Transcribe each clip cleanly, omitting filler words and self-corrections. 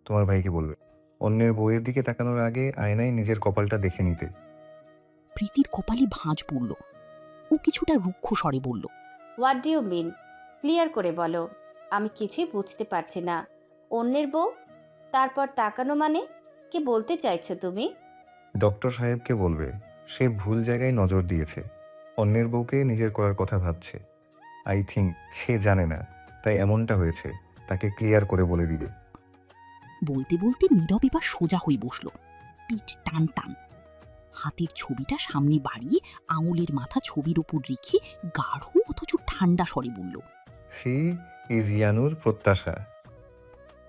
তোমার ভাইকে বলবে অন্যের বউয়ের দিকে তাকানোর আগে আয়নায় নিজের কপালটা দেখে নিতে। প্রীতির কপালে ভাঁজ পড়ল। ও কিছুটা রুক্ষ স্বরে বলল, what do you mean? Clear করে বলো, আমি কিছুই বুঝতে পারছি না। অন্যের বউ, তারপর তাকানো মানে কি বলতে চাইছো তুমি? ডক্টর সাহেবকে বলবে সে ভুল জায়গায় নজর দিয়েছে, অন্যের বউকে নিজের করার কথা ভাবছে। আই থিঙ্ক সে জানে না, তাই এমনটা হয়েছে। তাকে ক্লিয়ার করে বলে দিবে। বলতে বলতে নীরব এবার সোজা হয়ে বসল, পিঠ টান টান। হাতের ছবিটা সামনে বাড়িয়ে আঙুলের মাথা ছবির ওপর রেখে গাঢ় অথচ ঠান্ডা স্বরে বলল, সি ইজ ইয়ানুর প্রত্যাশা।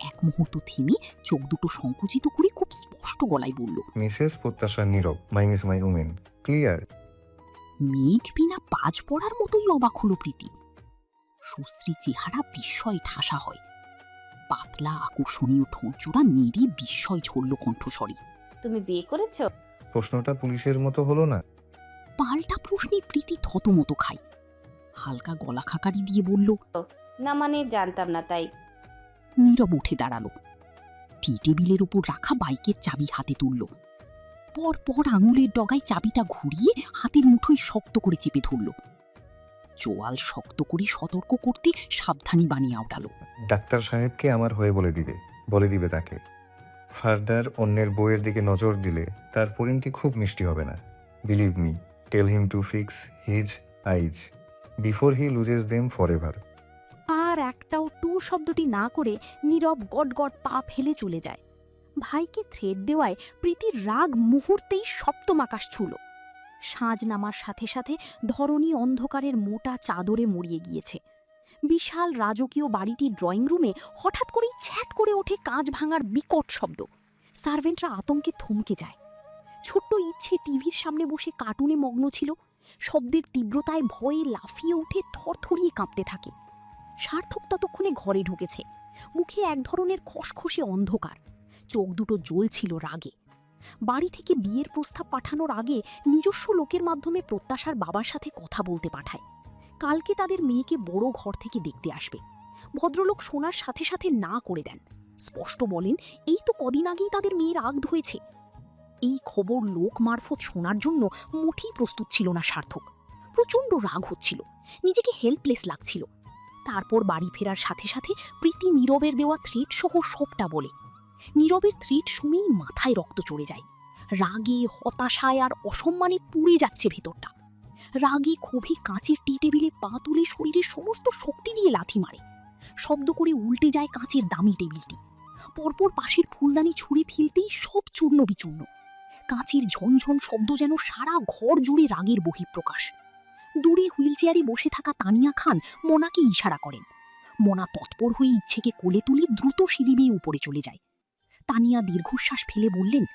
এক মুহূর্ত থেমে চোখ দুটো সংকুচিত করে খুব স্পষ্ট গলায় বলল, মিসেস প্রত্যাশা নীরব, মাই মিস মাই উমেন। ক্লিয়ার? মেঘ বিনা পাজ পড়ার মতোই অবাক হলো প্রীতি। সুশ্রী চেহারা বিস্ময় ঠাসা হয়, পাতলা আকর্ষণীয় ঠোঁটজোড়া নেড়ে বিস্ময় ঝরল কণ্ঠস্বরে। তুমি বিয়ে করেছো? প্রশ্নটা পুলিশের মতো হলো না? পাল্টা প্রশ্নে প্রীতি থতমত খায়, হালকা গলা খাকারি দিয়ে বলল, না মানে জানতাম না তাই। নীরব উঠে দাঁড়ালো, টি টেবিলের উপর রাখা বাইকের চাবি হাতে তুলল। পর পর আঙুলের ডগায় চাবিটা ঘুরিয়ে হাতের মুঠোয় শক্ত করে চেপে ধরল। চোয়াল শক্ত করে সতর্ক করতে সাবধানী বানিয়ে আওড়ালো, ডাক্তার সাহেবকে আমার হয়ে বলে দিবে তাকে। ফার্দার অন্যের বইয়ের দিকে নজর দিলে তার পরিণতি খুব মিষ্টি হবে না। Believe me, tell him to fix his eyes before he loses them forever. আর একটাও টু শব্দটি না করে নীরব গট পা ফেলে চলে যায়। ভাইকে থ্রেড দেওয়ায় প্রীতির রাগ মুহূর্তেই সপ্তম আকাশ ছুঁল। সাঁঝ নামার সাথে সাথে ধরণী অন্ধকারের মোটা চাদরে মুড়িয়ে গিয়েছে। বিশাল রাজকীয় বাড়িটির ড্রয়িং রুমে হঠাৎ করেই ছ্যাঁত করে ওঠে কাঁচ ভাঙার বিকট শব্দ। সার্ভেন্টরা আতঙ্কে থমকে যায়। ছোট্ট ইচ্ছে টিভির সামনে বসে কার্টুনে মগ্ন ছিল, শব্দের তীব্রতায় ভয়ে লাফিয়ে উঠে থরথরিয়ে কাঁপতে থাকে। সার্থক ততক্ষণে ঘরে ঢুকেছে, মুখে এক ধরনের খসখসে অন্ধকার, চোখ দুটো জ্বলছিল রাগে। বাড়ি থেকে বিয়ের প্রস্তাব পাঠানোর আগে নিজস্ব লোকের মাধ্যমে প্রত্যাশার বাবার সাথে কথা বলতে পাঠায়। কালকে তাদের মেয়েকে বড় ঘর থেকে দেখতে আসবে। ভদ্রলোক শোনার সাথে সাথে না করে দেন, স্পষ্ট বলেন এই তো কদিন আগেই তাদের মেয়ের আগ ধুয়েছে। এই খবর লোক মারফত শোনার জন্য মোটেই প্রস্তুত ছিল না সার্থক। প্রচণ্ড রাগ হচ্ছিল, নিজেকে হেল্পলেস লাগছিল। তারপর বাড়ি ফেরার সাথে সাথে প্রীতি নীরবের দেওয়া থ্রেট সহ সবটা বলে। নীরবের থ্রেট শুনেই মাথায় রক্ত চড়ে যায়। রাগে, হতাশায় আর অসম্মানে পুড়ে যাচ্ছে ভেতরটা। রাগে ক্ষোভে কাঁচের টি টেবিলে পা তুলে শরীরের সমস্ত শক্তি দিয়ে লাথি মারে। শব্দ করে উল্টে যায় কাঁচের দামি টেবিলটি। পরপর পাশের ফুলদানি ছুঁড়ে ফেলতেই সব চূর্ণ বিচূর্ণ। কাঁচের ঝনঝন শব্দ যেন সারা ঘর জুড়ে রাগের বহিঃপ্রকাশ। দূরে হুইলচেয়ারে বসে থাকা তানিয়া খান মোনাকে ইশারা করেন। মোনা তৎপর হয়ে ইচ্ছেকে কোলে তুলে দ্রুত সিঁড়ি বেয়ে উপরে চলে যায়। তানিয়া দীর্ঘশ্বাস ফেলে বললেন,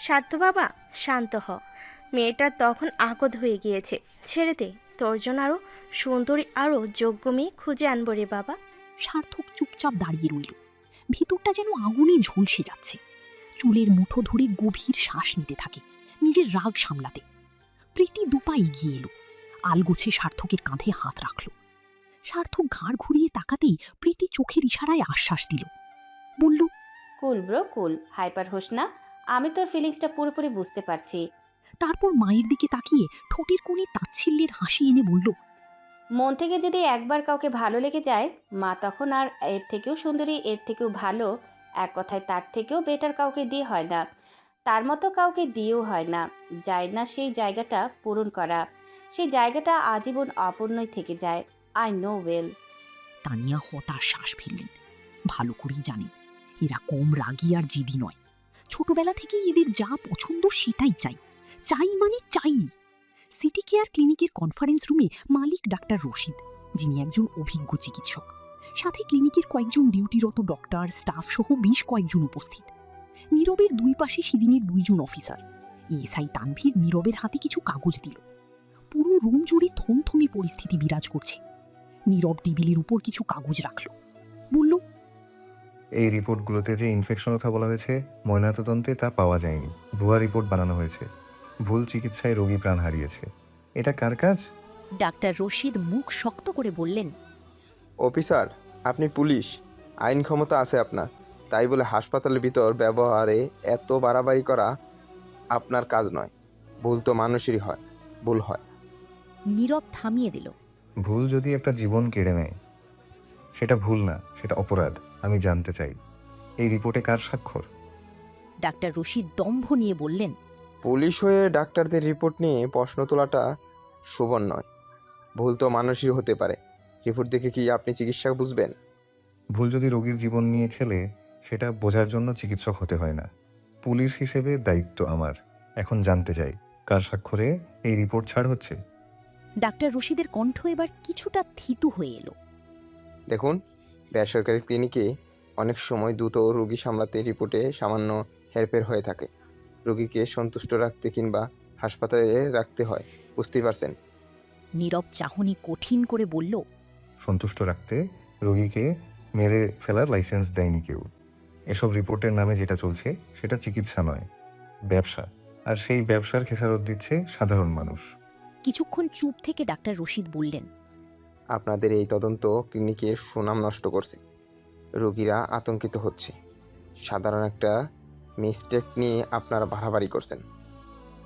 সার্থ বাবা, শান্ত হ। মেয়েটা তখন আকদ হয়ে গিয়েছে, ছেড়ে দে। তোর জন্য আরও সুন্দরী, আরও যোগ্য মেয়ে খুঁজে আনবো রে বাবা। সার্থক চুপচাপ দাঁড়িয়ে রইল। ভিতরটা যেন আগুনে ঝলসে যাচ্ছে। চুলের মুঠো ধরে গভীর শ্বাস নিতে থাকে, নিজের রাগ সামলাতে। প্রীতি দুপা এগিয়ে এলো, আলগোছে সার্থকের কাঁধে হাত রাখল। সার্থক ঘাড় ঘুরিয়ে তাকাতেই প্রীতি চোখের ইশারায় আশ্বাস দিল, বলল, কুল ব্রো কুল, হাইপার হোস না। আমি তোর ফিলিংসটা পুরোপুরি বুঝতে পারছি। তারপর মায়ের দিকে তাকিয়ে ঠোঁটের কোণে তাচ্ছিল্যের হাসি এনে বলল, মন থেকে যদি একবার কাউকে ভালো লেগে যায়, মা তখন আর এর থেকেও সুন্দরী, এর থেকেও ভালো, এক কথায় তার থেকেও বেটার কাউকে দিয়ে হয় না, তার মতো কাউকে দিয়েও হয় না। যায় না সেই জায়গাটা পূরণ করা, সেই জায়গাটা আজীবন অপূর্ণই থেকে যায়। I know well. তানিয়া হতাশ শ্বাস ফেললেন। ভালো করেই জানেন এরা কম রাগী আর জিদি নয়। ছোটবেলা থেকেই এদের যা পছন্দ সেটাই চাই, চাই মানে চাই। সিটি কেয়ার ক্লিনিকের কনফারেন্স রুমে মালিক ডাক্তার রশিদ, যিনি একজন অভিজ্ঞ চিকিৎসক। সাথে ক্লিনিকের কয়েকজন ডিউটিরত ডক্টর, স্টাফ সহ বেশ কয়েকজন উপস্থিত। নীরবের দুই পাশে সেদিনের দুইজন অফিসার। এসআই তানভীর নীরবের হাতে কিছু কাগজ দিল। পুরো রুম জুড়ে থমথমে পরিস্থিতি বিরাজ করছে। নীরব টেবিলের উপর কিছু কাগজ রাখল, বলল, এই রিপোর্টগুলোতে যে ইনফেকশন কথা বলা হয়েছে, ময়নাতদন্তে তা পাওয়া যায়নি। ভুয়া রিপোর্ট বানানো হয়েছে। ভুল চিকিৎসায় রোগী প্রাণ হারিয়েছে। এটা কার কাজ? ডাক্তার রশিদ মুখ শক্ত করে বললেন, অফিসার, আপনি পুলিশ, আইন ক্ষমতা আছে আপনার, তাই বলে হাসপাতালের ভিতর ব্যবহারে এত বাড়াবাড়ি করা আপনার কাজ নয়। ভুল তো মানুষেরই হয়, ভুল হয়। নীরব থামিয়ে দিল। ভুল যদি একটা জীবন কেড়ে নেয় সেটা ভুল না, সেটা অপরাধ। আমি জানতে চাই এই রিপোর্টে কার স্বাক্ষর? ডাক্তার রশিদ দম্ভ নিয়ে বললেন, পুলিশ হয়ে ডাক্তারদের রিপোর্ট নিয়ে প্রশ্ন তোলাটা শোভন নয়। ভুল তো মানুষেরই হতে পারে। রিপোর্ট দেখে কি আপনি চিকিৎসা বুঝবেন? ভুল যদি রোগীর জীবন নিয়ে খেলে সেটা বোঝার জন্য চিকিৎসক হতে হয় না। পুলিশ হিসেবে দায়িত্ব আমার। এখন জানতে চাই কার স্বাক্ষরে এই রিপোর্ট ছাড় হচ্ছে? ডাক্তার রশিদের কণ্ঠ এবার কিছুটা থিতু হয়ে এলো। দেখুন, বেসরকারি ক্লিনিকে অনেক সময় দ্রুত রোগী সামলাতে রিপোর্টে সামান্য হেরফের হয়ে থাকে। রোগীকে সন্তুষ্ট রাখতে কিংবা হাসপাতালে রাখতে হয়, বুঝতেই পারছেন। নীরব চাহনি কঠিন করে বলল, সন্তুষ্ট রাখতে রোগীকে মেরে ফেলার লাইসেন্স দেয়নি কেউ। এসব রিপোর্টের নামে যেটা চলছে সেটা চিকিৎসা নয়, ব্যবসা। আর সেই ব্যবসার খেসারত দিচ্ছে সাধারণ মানুষ। কিছুক্ষণ চুপ থেকে ডাক্তার রশিদ বললেন, আপনাদের এই তদন্ত ক্লিনিকের সুনাম নষ্ট করছে। রোগীরা আতঙ্কিত হচ্ছে। সাধারণ একটা মিস্টেক নিয়ে আপনারা বাড়াবাড়ি করছেন।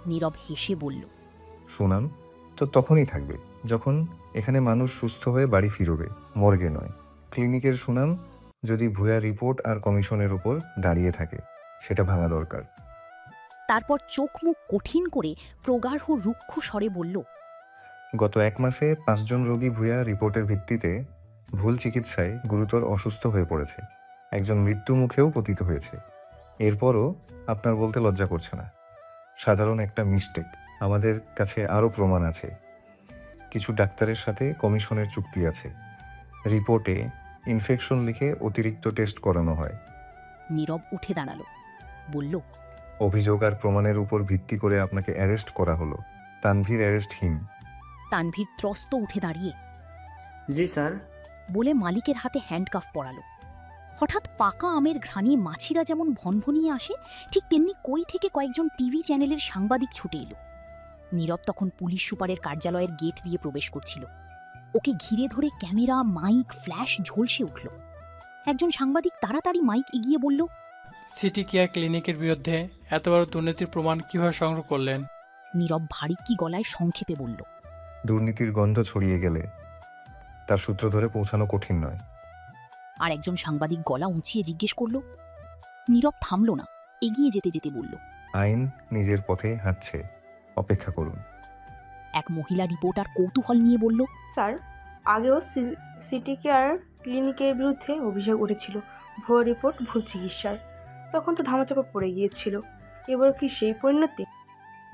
নীরব হেসে বলল, সুনাম তো তখনই থাকবে যখন এখানে মানুষ সুস্থ হয়ে বাড়ি ফিরবে, মর্গে নয়। ক্লিনিকের সুনাম যদি ভুয়া রিপোর্ট আর কমিশনের উপর দাঁড়িয়ে থাকে, সেটা ভাঙা দরকার। তারপর চোখ মুখ কঠিন করে প্রগাঢ় রুক্ষ স্বরে বলল, গত 1 মাসে 5 জন রোগী ভুয়া রিপোর্টের ভিত্তিতে ভুল চিকিৎসায় গুরুতর অসুস্থ হয়ে পড়েছে। একজন মৃত্যু মুখেও পতিত হয়েছে। এরপরও আপনার বলতে লজ্জা করছে না। সাধারণ একটা মিস্টেক। আমাদের কাছে আরও প্রমাণ আছে। কিছু ডাক্তারের সাথে কমিশনের চুক্তি আছে। রিপোর্টে ইনফেকশন লিখে অতিরিক্ত টেস্ট করানো হয়। নীরব উঠে দাঁড়ালো, বলল, অভিযোগ আর প্রমাণের উপর ভিত্তি করে আপনাকে অ্যারেস্ট করা হলো। তানভীর অ্যারেস্টহীন। তানভীর ত্রস্ত উঠে দাঁড়িয়ে জি স্যার। বলে মালিকের হাতে হ্যান্ডকাফ পরালো। হঠাৎ পাকা আমের ঘ্রাণে মাছিরা যেমন ভনভনিয়ে আসে, ঠিক তেমনি কই থেকে কয়েকজন টিভি চ্যানেলের সাংবাদিক ছুটে এলো। নীরব তখন পুলিশ সুপারের কার্যালয়ের গেট দিয়ে প্রবেশ করছিল। ওকে ঘিরে ধরে ক্যামেরা, মাইক, ফ্ল্যাশ ঝলসে উঠল। একজন সাংবাদিক তাড়াতাড়ি মাইক এগিয়ে বলল, সিটি কেয়ার ক্লিনিকের বিরুদ্ধে এত বড় দুর্নীতির প্রমাণ কিভাবে সংগ্রহ করলেন? নীরব ভারিক্কি গলায় সংক্ষেপে বলল, দুর্নীতির গন্ধ ছড়িয়ে গেলে তার সূত্র ধরে পৌঁছানো কঠিন নয়। আর একজন সাংবাদিক গলা উঁচিয়ে জিজ্ঞেস করল। নীরব থামল না, এগিয়ে যেতে যেতে বলল, আইন নিজের পথে হাঁটছে, অপেক্ষা করুন। এক মহিলা রিপোর্টার কৌতূহল নিয়ে বলল, স্যার, আগেও সিটি কেয়ার ক্লিনিকের বিরুদ্ধে অভিযোগ উঠেছিল ভুয়া রিপোর্ট, ভুল চিকিৎসার। তখন তো ধামাচাপা পড়ে গিয়েছিল। এবার কি সেই পরিণতি?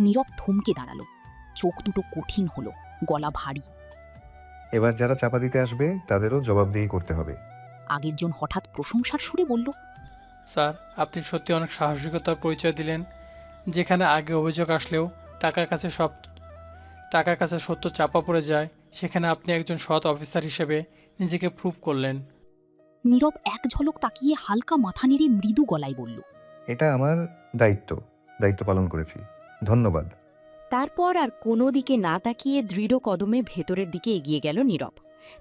নীরব থমকে দাঁড়ালো, চোখ দুটো কঠিন হলো, গলা ভারী। এবার যারা চাপা দিতে আসবে তাদেরও জবাবদিহি করতে হবে। আগের জন হঠাৎ প্রশংসার সুরে বলল, স্যার, আপনি সত্যি অনেক সাহসিকতার পরিচয় দিলেন। যেখানে আগে অভিযোগ আসলেও টাকার কাছে সত্য চাপা পড়ে যায়, সেখানে আপনি একজন সৎ অফিসার হিসেবে নিজেকে প্রুভ করলেন। নীরব এক ঝলক তাকিয়ে হালকা মাথা নেড়ে মৃদু গলায় বলল, এটা আমার দায়িত্ব পালন করেছি, ধন্যবাদ। তারপর আর কোনো দিকে না তাকিয়ে দৃঢ় কদমে ভেতরের দিকে এগিয়ে গেল নীরব।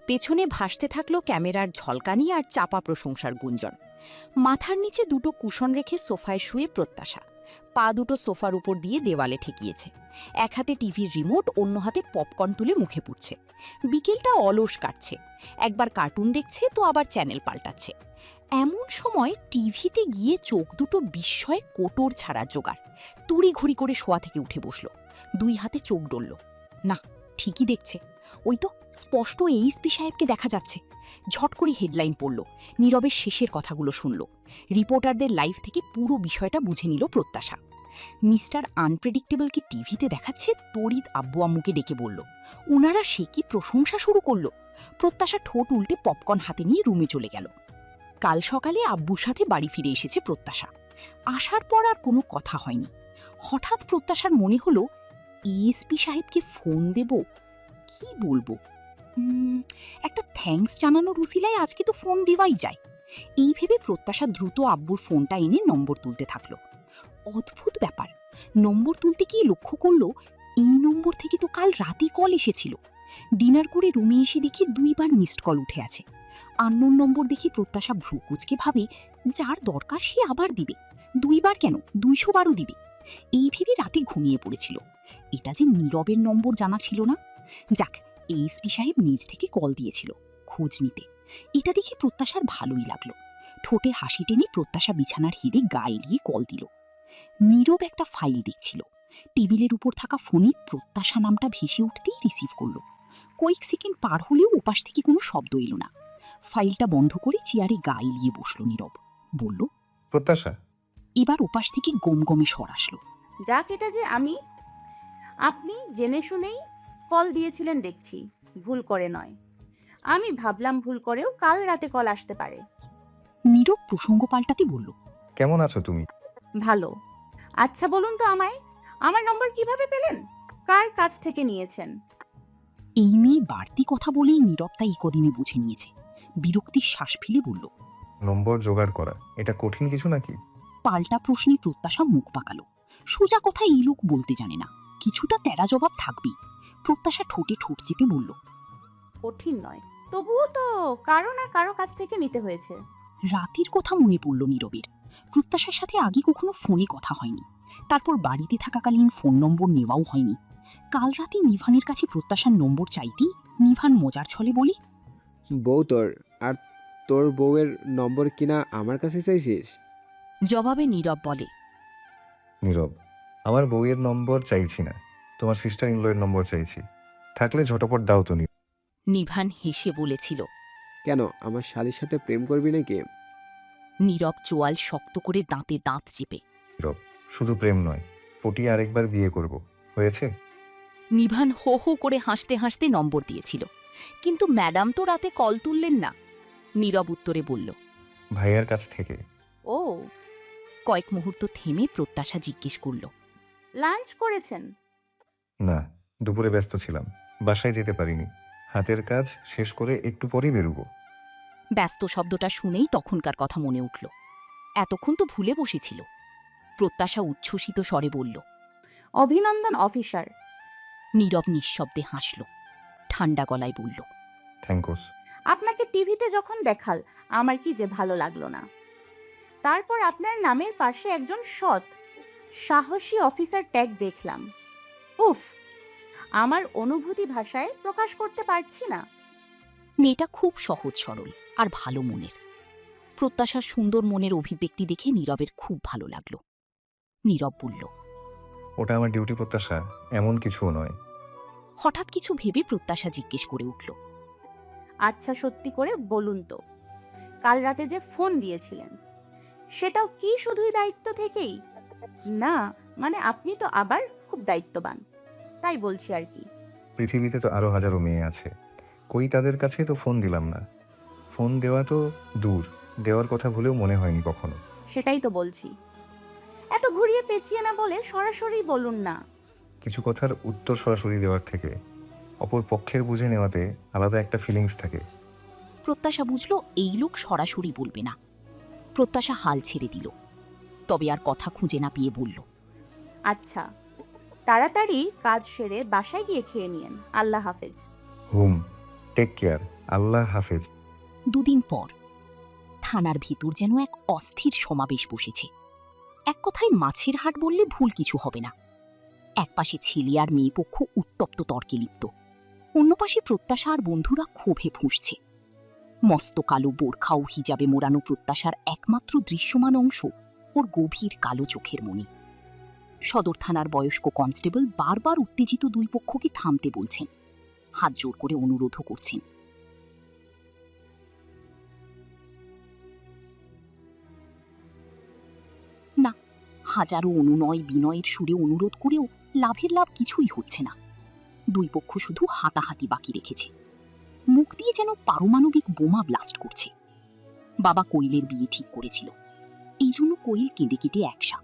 পেছনে ভাসতে থাকলো ক্যামেরার ঝলকানি আর চাপা প্রশংসার গুঞ্জন। মাথার নিচে দুটো কুশন রেখে সোফায় শুয়ে প্রত্যাশা। পা দুটো সোফার উপর দিয়ে দেওয়ালে ঠেকিয়েছে। এক হাতে টিভির রিমোট, অন্য হাতে পপকর্ন তুলে মুখে পুড়ছে। বিকেলটা অলস কাটছে। একবার কার্টুন দেখছে তো আবার চ্যানেল পাল্টাচ্ছে। এমন সময় টিভিতে গিয়ে চোখ দুটো বিস্ময়ে কোটর ছাড়ার জোগাড়। তুড়িঘুড়ি করে শোয়া থেকে উঠে বসল। 2 হাতে চোখ ডলল। না, ঠিকই দেখছে। ওই তো স্পষ্ট এইচপি সাহেবকে দেখা যাচ্ছে। ঝট করে হেডলাইন পড়ল। নীরবের শেষের কথাগুলো শুনল। রিপোর্টারদের লাইভ থেকে পুরো বিষয়টা বুঝে নিল প্রত্যাশা। মিস্টার আনপ্রেডিক্টেবলকে টিভিতে দেখাচ্ছে। তড়িৎ আব্বু আম্মুকে ডেকে বলল। ওনারা সে কি প্রশংসা শুরু করল। প্রত্যাশা ঠোঁট উল্টে পপকর্ন হাতে নিয়ে রুমে চলে গেল। কাল সকালে আব্বুর সাথে বাড়ি ফিরে এসেছে প্রত্যাশা। আসার পর আর কোনো কথা হয়নি। হঠাৎ প্রত্যাশার মনে হলো, এএসপি সাহেবকে ফোন দেব। কি বলবো? একটা থ্যাঙ্কস জানানোর উসিলায় আজকে তো ফোন দেওয়াই যায়। এই ভেবে প্রত্যাশা দ্রুত আব্বুর ফোনটা এনে নম্বর তুলতে থাকলো। অদ্ভুত ব্যাপার, নম্বর তুলতে গিয়ে লক্ষ্য করলো এই নম্বর থেকে তো কাল রাতে কল এসেছিল। ডিনার করে রুমে এসে দেখি 2বার মিসড কল উঠে আছে। আননোন নম্বর দেখে প্রত্যাশা ভ্রুকুচকে ভাবে, যার দরকার সে আবার দিবে, 2 বার কেন 200 বারও দিবে। এই ভেবে রাতে ঘুমিয়ে পড়েছিল। এটা যে নীরবের নম্বর জানা ছিল না। যাক, এএসপি সাহেব নিজ থেকে কল দিয়েছিল খোঁজ নিতে। এটা দেখে প্রত্যাশার ভালোই লাগলো। ঠোঁটে হাসি টেনে প্রত্যাশা বিছানার হিড়ে গা এলিয়ে কল দিল। নীরব একটা ফাইল দেখছিল। টেবিলের উপর থাকা ফোনে প্রত্যাশা নামটা ভেসে উঠতেই রিসিভ করলো। কয়েক সেকেন্ড পার হলেও ওপাশ থেকে কোনো শব্দ এলো না। ফাইলটা বন্ধ করে চেয়ারে গা এলিয়ে বসলো নীরব। বলল, প্রত্যাশা। এবার ওপাশ থেকে গমগমে স্বর আসলো। যাক, এটা যে আমি। আপনি জেনে শুনেই কল দিয়েছিলেন দেখছি, ভুল করে নয়। আমি ভাবলাম ভুল করেও কাল রাতে কল আসতে পারে। নীরব প্রসঙ্গ পাল্টাতে বলল, কেমন আছো তুমি? ভালো। আচ্ছা বলুন তো আমায়, আমার নম্বর কিভাবে পেলেন? কার কাছ থেকে নিয়েছেন? এই মেয়ে বাড়তি কথা বলেই নীরব তা এই কদিনে বুঝে নিয়েছে। বিরক্তির শ্বাস ফেলে বলল, নম্বর জোগাড় করা এটা কঠিন কিছু নাকি? পাল্টা প্রশ্নে প্রত্যাশা মুখ পাকালো। সোজা কথা এই লোক বলতে জানে না, কিছুটা তেড়া জবাব থাকবেই। প্রত্যাশা ঠোঁটে ঠোঁট চেপে বলল, কঠিন নয়, তবুও তো কারো না কারো কাছ থেকে নিতে হয়েছে। রাতের কথা মনে পড়ল নীরবের। প্রত্যাশার সাথে আগে কখনো ফোনে কথা হয়নি। তারপর বাড়িতে থাকাকালীন ফোন নম্বর নেওয়াও হয়নি। কাল রাতে নিভানের কাছে প্রত্যাশার নম্বর চাইতেই নিভান মজার ছলে বলি, বউ তোর, আর তোর বউয়ের নম্বর কিনা আমার কাছে চাইছিস? জবাবে নীরব বলে, নীরব, আমার বউয়ের নম্বর চাইছি না, তোমার সিস্টার ইনলয়ের নম্বর চাইছি। থাকলে ঝটপট দাও তো। নিভান হেসে বলেছিল। কেন, আমার শালির সাথে প্রেম করবি নাকি? নীরব চোয়াল শক্ত করে দাঁতে দাঁত চেপে। নীরব, শুধু প্রেম নয়, পটিয়ে আরেকবার বিয়ে করব, হয়েছে? নিভান হো হো করে হাসতে হাসতে নম্বর দিয়েছিল, কিন্তু ম্যাডাম তো রাতে কল তুললেন না। নীরব উত্তরে বলল, ভাইয়ার কাছ থেকে। ও, কয়েক মুহূর্ত থেমে প্রত্যাশা জিজ্ঞেস করল, লাঞ্চ করেছেন? না, দুপুরে ব্যস্ত ছিলাম, বাসায় যেতে পারিনি। হাতের কাজ শেষ করে একটু পরেই বেরোবো। ব্যস্ত শব্দটা শুনেই তখনকার কথা মনে উঠল। এতক্ষণ তো ভুলে বসেছিল। প্রত্যাশা উচ্ছ্বসিত স্বরে বলল, অভিনন্দন অফিসার। নীরব নিঃশব্দে হাসল। ঠান্ডা গলায় বলল, থ্যাঙ্কস। আপনাকে টিভিতে যখন দেখাল আমার কি যে ভালো লাগলো না। তারপর আপনার নামের পাশে একজন সৎ সাহসী অফিসার ট্যাগ দেখলাম। উফ, আমার অনুভূতি ভাষায় প্রকাশ করতে পারছি না। মেয়েটা খুব সহজ সরল আর ভালো মনের। প্রত্যাশার সুন্দর মনের অভিব্যক্তি দেখে নীরবের খুব ভালো লাগল। নীরব বলল, ওটা আমার ডিউটি প্রত্যাশা, এমন কিছুও নয়। হঠাৎ কিছু ভেবে প্রত্যাশা জিজ্ঞেস করে উঠল, আচ্ছা সত্যি করে বলুন তো, কাল রাতে যে ফোন দিয়েছিলেন সেটাও কি শুধুই দায়িত্ব থেকেই? না মানে আপনি তো আবার খুব দায়িত্ববান, তাই বলছি আর কি। পৃথিবীতে তো আরো হাজারো মেয়ে আছে, কই তাদের কাছে তো ফোন দিলাম না। ফোন দেওয়া তো দূর, দেওয়ার কথা ভুলেও মনে হয়নি কখনো। সেটাই তো বলছি, এত ঘুরিয়ে পেঁচিয়ে না বলে সরাসরি বলুন না। কিছু কথার উত্তর সরাসরি দেওয়ার থেকে অপর পক্ষের বুঝে নেওয়াতে আলাদা একটা ফিলিংস থাকে। প্রত্যাশা বুঝল এই লোক সরাসরি বলবে না। প্রত্যাশা হাল ছেড়ে দিল, তবে আর কথা খুঁজে না পেয়ে বলল, আচ্ছা, তাড়াতাড়ি কাজ সেরে বাসায় গিয়ে খেয়ে নিয়েন। আল্লাহ হাফেজ। হুম, টেক কেয়ার, আল্লাহ হাফেজ। 2 দিন পর থানার ভিতর যেন এক অস্থির সমাবেশ বসেছে। এক কথায় মাছের হাট বললে ভুল কিছু হবে না। একপাশে ছেলে আর মেয়ে পক্ষ উত্তপ্ত তর্কে লিপ্ত, অন্য পাশে প্রত্যাশা আর বন্ধুরা ক্ষোভে ফুঁসছে। মস্ত কালো বোরখা ও হিজাবে মোড়ানো প্রত্যাশার একমাত্র দৃশ্যমান অংশ ওর গভীর কালো চোখের মণি। সদর থানার বয়স্ক কনস্টেবল বারবার উত্তেজিত 2 পক্ষকে থামতে বলছেন, হাত জোর করে অনুরোধও করছেন। না, হাজারো অনুনয় বিনয়ের সুরে অনুরোধ করেও লাভের লাভ কিছুই হচ্ছে না। 2 পক্ষ শুধু হাতাহাতি বাকি রেখেছে। মুখ দিয়ে যেন পারমাণবিক বোমা ব্লাস্ট করছে। বাবা কোয়েলের বিয়ে ঠিক করেছিল, এই জন্য কোয়েল কেঁদে কেটে একসা।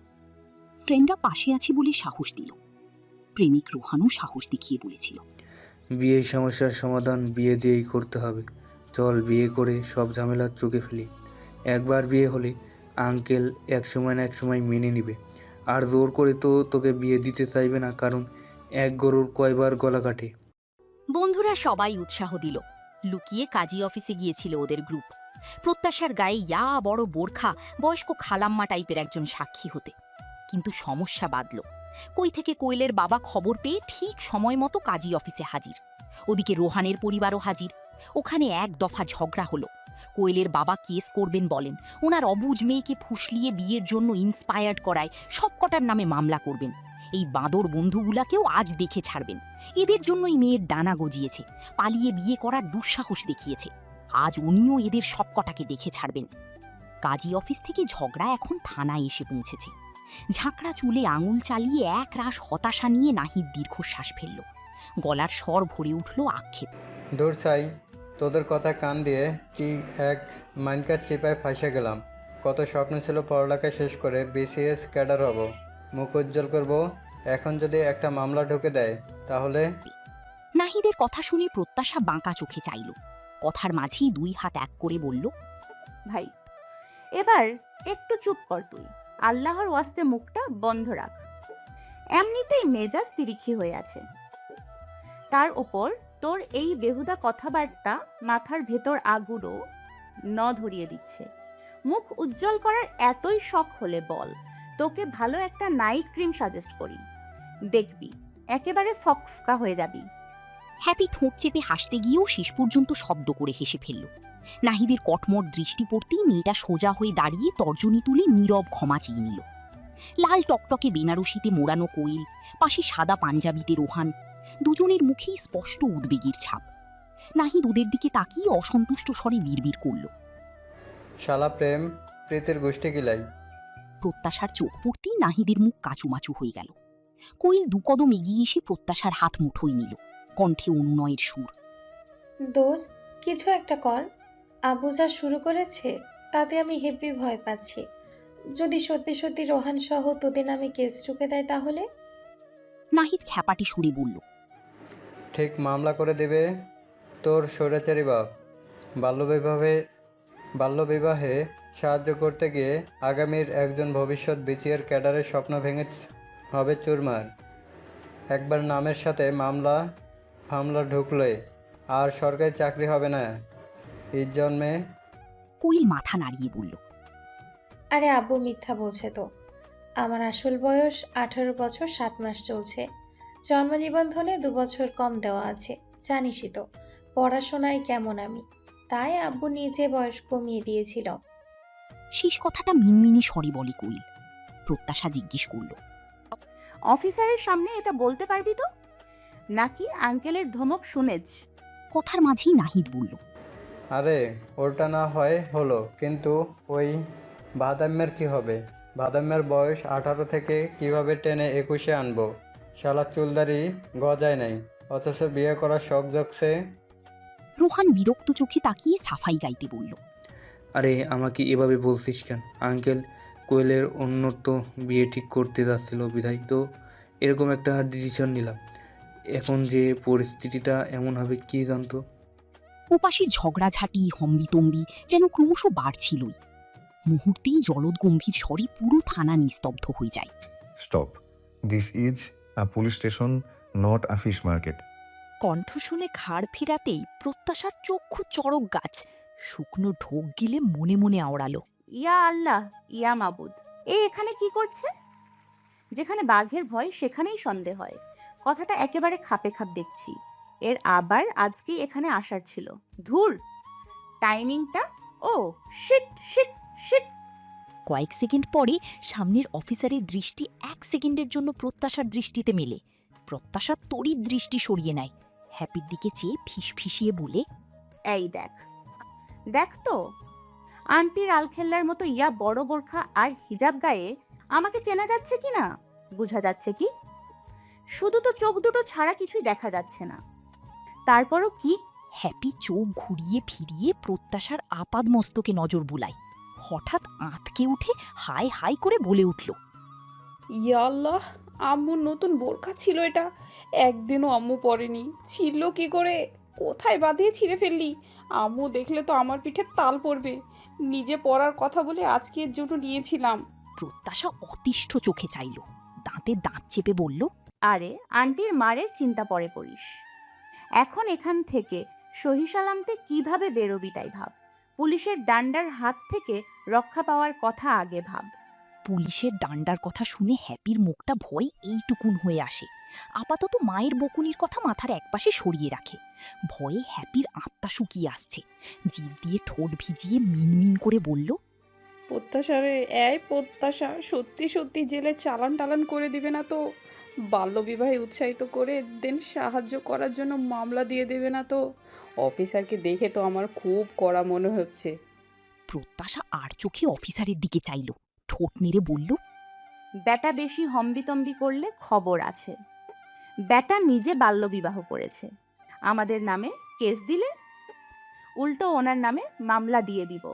ফ্রেন্ডরা পাশে আছে বলে সাহস দিল। প্রেমিক রোহানও সাহস দেখিয়ে বলেছিল, বিয়ে সমস্যার সমাধান বিয়ে দিয়েই করতে হবে। চল বিয়ে করে সব ঝামেলা চুকে ফেলি। একবার বিয়ে হলে আঙ্কেল এক সময় না এক সময় মেনে নিবে, আর জোর করে তো তোকে বিয়ে দিতে চাইবে না, কারণ এক গরুর কয়বার গলা কাটে। বন্ধুরা সবাই উৎসাহ দিল। লুকিয়ে কাজী অফিসে গিয়েছিল ওদের গ্রুপ। প্রত্যাশার গায়ে ইয়া বড় বোরখা বয়স্ক খালাম্মা টাইপের একজন সাক্ষী হতে। কিন্তু সমস্যা বাঁধল। কই থেকে কোয়েলের বাবা খবর পেয়ে ঠিক সময় মতো কাজী অফিসে হাজির। ওদিকে রোহানের পরিবারও হাজির। ওখানে এক দফা ঝগড়া হলো। কোয়েলের বাবা কেস করবেন বলেন, ওনার অবুঝ মেয়েকে ফুসলিয়ে বিয়ের জন্য ইন্সপায়ার্ড করায় সবকটার নামে মামলা করবেন। এই বাঁদর বন্ধুগুলাকেও আজ দেখে ছাড়বেন। এদের জন্যই মেয়ের ডানা গজিয়েছে, পালিয়ে বিয়ে করার দুঃসাহস দেখিয়েছে। আজ উনিও এদের সবকটাকে দেখে ছাড়বেন। কাজী অফিস থেকে ঝগড়া এখন থানায় এসে পৌঁছেছে। ঝাঁকড়া চুলে আঙুল চালিয়ে এক রাশ হতাশা নিয়ে নাহিদ দীর্ঘশ্বাস ফেলল। গলার স্বর ভরে উঠল আক্ষেপ। দূর চাই, তোদের কথা কান দিয়ে কি এক মাইনকার চিপায় ফাঁসে গেলাম। কত স্বপ্ন ছিল পড়ালেখা শেষ করে বিসিএস ক্যাডার হব, মুখ উজ্জ্বল করব। এখন যদি একটা মামলা ঢুকে দেয় তাহলে। নাহিদের কথা শুনে প্রত্যাশা বাঁকা চোখে চাইল। কথার মাঝেই দুই হাত এক করে বলল, ভাই এবার একটু চুপ কর তুই। আল্লাহর ওয়াস্তে মুখটা বন্ধ রাখ। এমনিতেই মেজাজ তিরিক্ষি হয়ে আছে, তার ওপর তোর এই বেহুদা কথাবার্তা মাথার ভেতর আগুনও ধরিয়ে দিচ্ছে। মুখ উজ্জ্বল করার এতই শখ হলে বল, তোকে ভালো একটা নাইট ক্রিম সাজেস্ট করি, দেখবি একেবারে ফকফকা হয়ে যাবি। হ্যাপি ঠোঁট চেপে হাসতে গিয়েও শেষ পর্যন্ত শব্দ করে হেসে ফেলল। নাহিদের কটমট দৃষ্টি পড়তেই মেয়েটা সোজা হয়ে দাঁড়িয়ে তর্জনী তুলে নীরব ক্ষমা চেয়ে নিল। লাল টকটকে বেনারসিতে মোড়ানো কোয়েল, পাশে সাদা পাঞ্জাবিতে রোহান, দুজনের মুখেই স্পষ্ট উদ্বেগের ছাপ। নাহিদ ওদের দিকে তাকিয়ে অসন্তুষ্ট স্বরে বিড়বিড় করল, শালা প্রেম প্রীতির গোষ্ঠী গিলাই। প্রত্যাশার চোখ পড়তেই নাহিদের মুখ কাচুমাচু হয়ে গেল। কোয়েল দুকদম এগিয়ে এসে প্রত্যাশার হাত মুঠোয় নিল, কণ্ঠে অনুনয়ের সুর। দোস্ত, কিছু একটা কর। আবু যা শুরু করেছে তাতে আমি হেব্বি ভয় পাচ্ছি। যদি সত্যি সত্যি রোহান সহ তোদের নামে কেস ঢুকে দেয় তাহলে? নাহিদ খ্যাপাটে সুরে বলল, ঠিক মামলা করে দেবে তোর স্বৈরাচারী বাপ। বাল্যবিবাহে সাহায্য করতে গিয়ে আগামীর একজন ভবিষ্যৎ বিচিএর ক্যাডারের স্বপ্ন ভেঙে হবে চুরমার। একবার নামের সাথে মামলা ঢুকলে আর সরকারি চাকরি হবে না এই জন্মে। কোয়েল মাথা নাড়িয়ে বলল, আরে আব্বু মিথ্যা বলছে তো। আমার আসল বয়স 18 বছর 7 মাস চলছে। জন্ম নিবন্ধনে 2 বছর কম দেওয়া আছে, জানিসই তো পড়াশোনায় কেমন আমি, তাই আব্বু নিজে বয়স কমিয়ে দিয়েছিল। শেষ কথাটা মিনমিনে স্বরে বলে কোয়েল। প্রত্যাশা জিজ্ঞেস করল, অফিসারের সামনে এটা বলতে পারবি তো, নাকি আঙ্কেলের ধমক শুনেছ? কথার মাঝেই নাহিদ বলল, আরে ওটা না হয় হলো, কিন্তু ওই বাদামের কি হবে? বাদামের বয়স 18 থেকে কিভাবে টেনে 21-এ আনবো? শালা চুলদারি গজায় নাই, অথচ বিয়ে করার শখ জগছে। রোহান বিরক্ত চোখে তাকিয়ে সাফাই গাইতে বলল, আরে আমাকে এভাবে বলছিস কেন? আঙ্কেল কোয়েলের অন্যত্র বিয়ে ঠিক করতে যাচ্ছিল বিধায় তো এরকম একটা ডিসিশন নিলাম। এখন যে পরিস্থিতিটা এমন হবে কে জানতো। ওপাশের ঝগড়াঝাঁটি হম্বিতম্বি যেন ক্রমশ বাড়ছিলই। মুহূর্তেই জলদ গম্ভীর স্বরে পুরো থানা নিস্তব্ধ হয়ে যায়। Stop, this is a police station, not a fish market. কণ্ঠ শুনে ঘাড় ফেরাতেই প্রত্যাশার চক্ষু চড়ক গাছ, শুকনো ঢোক গিলে মনে মনে আওড়ালো, ইয়া আল্লাহ, ইয়া মাবুদ, এখানে কি করছে? যেখানে বাঘের ভয় সেখানেই সন্দেহ হয়। কথাটা একেবারে খাপে খাপ দেখছি। এর আবার আজকেই এখানে আসার ছিল। ধুর, টাইমিংটা, ও শিট শিট শিট। কয়েক সেকেন্ড পরে সামনের অফিসারের দৃষ্টি 1 সেকেন্ডের জন্য প্রত্যাশার দৃষ্টিতে মেলে। প্রত্যাশা তড়িৎ দৃষ্টি সরিয়ে নেয়, হ্যাপির দিকে চেয়ে ফিসফিসিয়ে বলে, এই দেখ দেখ তো, আন্টির আলখেল্লার মতো ইয়া বড় বোরখা আর হিজাব গায়ে আমাকে চেনা যাচ্ছে কি না, বোঝা যাচ্ছে কি? শুধু তো চোখ দুটো ছাড়া কিছুই দেখা যাচ্ছে না, তারপরও কি? হ্যাপি চোখ ঘুরিয়ে ফিরিয়ে প্রত্যাশার আপাদ মস্তকে নজর বুলায়। হঠাৎ আঁতকে উঠে হাই হাই করে বলে উঠল, ইয়া আল্লাহ, আম্মুর নতুন বোরখা ছিল এটা। একদিনও আম্মু পরেনি, ছিল কি করে? কোথায় বাঁধিয়ে ছিঁড়ে ফেললি? আম্মু দেখলে তো আমার পিঠে তাল পড়বে। নিজে পরার কথা বলে আজকে এর জন্য নিয়েছিলাম। প্রত্যাশা অতিষ্ঠ চোখে চাইল, দাঁতে দাঁত চেপে বলল, আরে আন্টির মারের চিন্তা পরে করিস। এখন এখান থেকে সহি সালামতে কিভাবে বেরোবি তাই ভাব। পুলিশের ডান্ডার হাত থেকে রক্ষা পাওয়ার কথা আগে ভাব। পুলিশের ডান্ডার কথা শুনে হ্যাপির মুখটা ভয় এইটুকুন হয়ে আসে। আপাতত মায়ের বকুনির কথা মাথার একপাশে সরিয়ে রাখে। ভয়ে হ্যাপির আত্মা শুকিয়ে আসছে। জিভ দিয়ে ঠোঁট ভিজিয়ে মিনমিন করে বলল, প্রত্যাশা রে, এই প্রত্যাশা, সত্যি সত্যি জেলের চালান টালান করে দিবে না তো? বাল্যবিবাহে উৎসাহিত করে দেন সাহায্য করার জন্য মামলা দিয়ে দেবে না তো? অফিসারকে দেখে তো আমার খুব কড়া মনে হচ্ছে। প্রত্যাশা আর চোখে অফিসারের দিকে চাইল, ঠোঁট নেড়ে বলল, ব্যাটা বেশি হম্বিতম্বি করলে খবর আছে। ব্যাটা নিজে বাল্যবিবাহ করেছে, আমাদের নামে কেস দিলে উল্টো ওনার নামে মামলা দিয়ে দিব।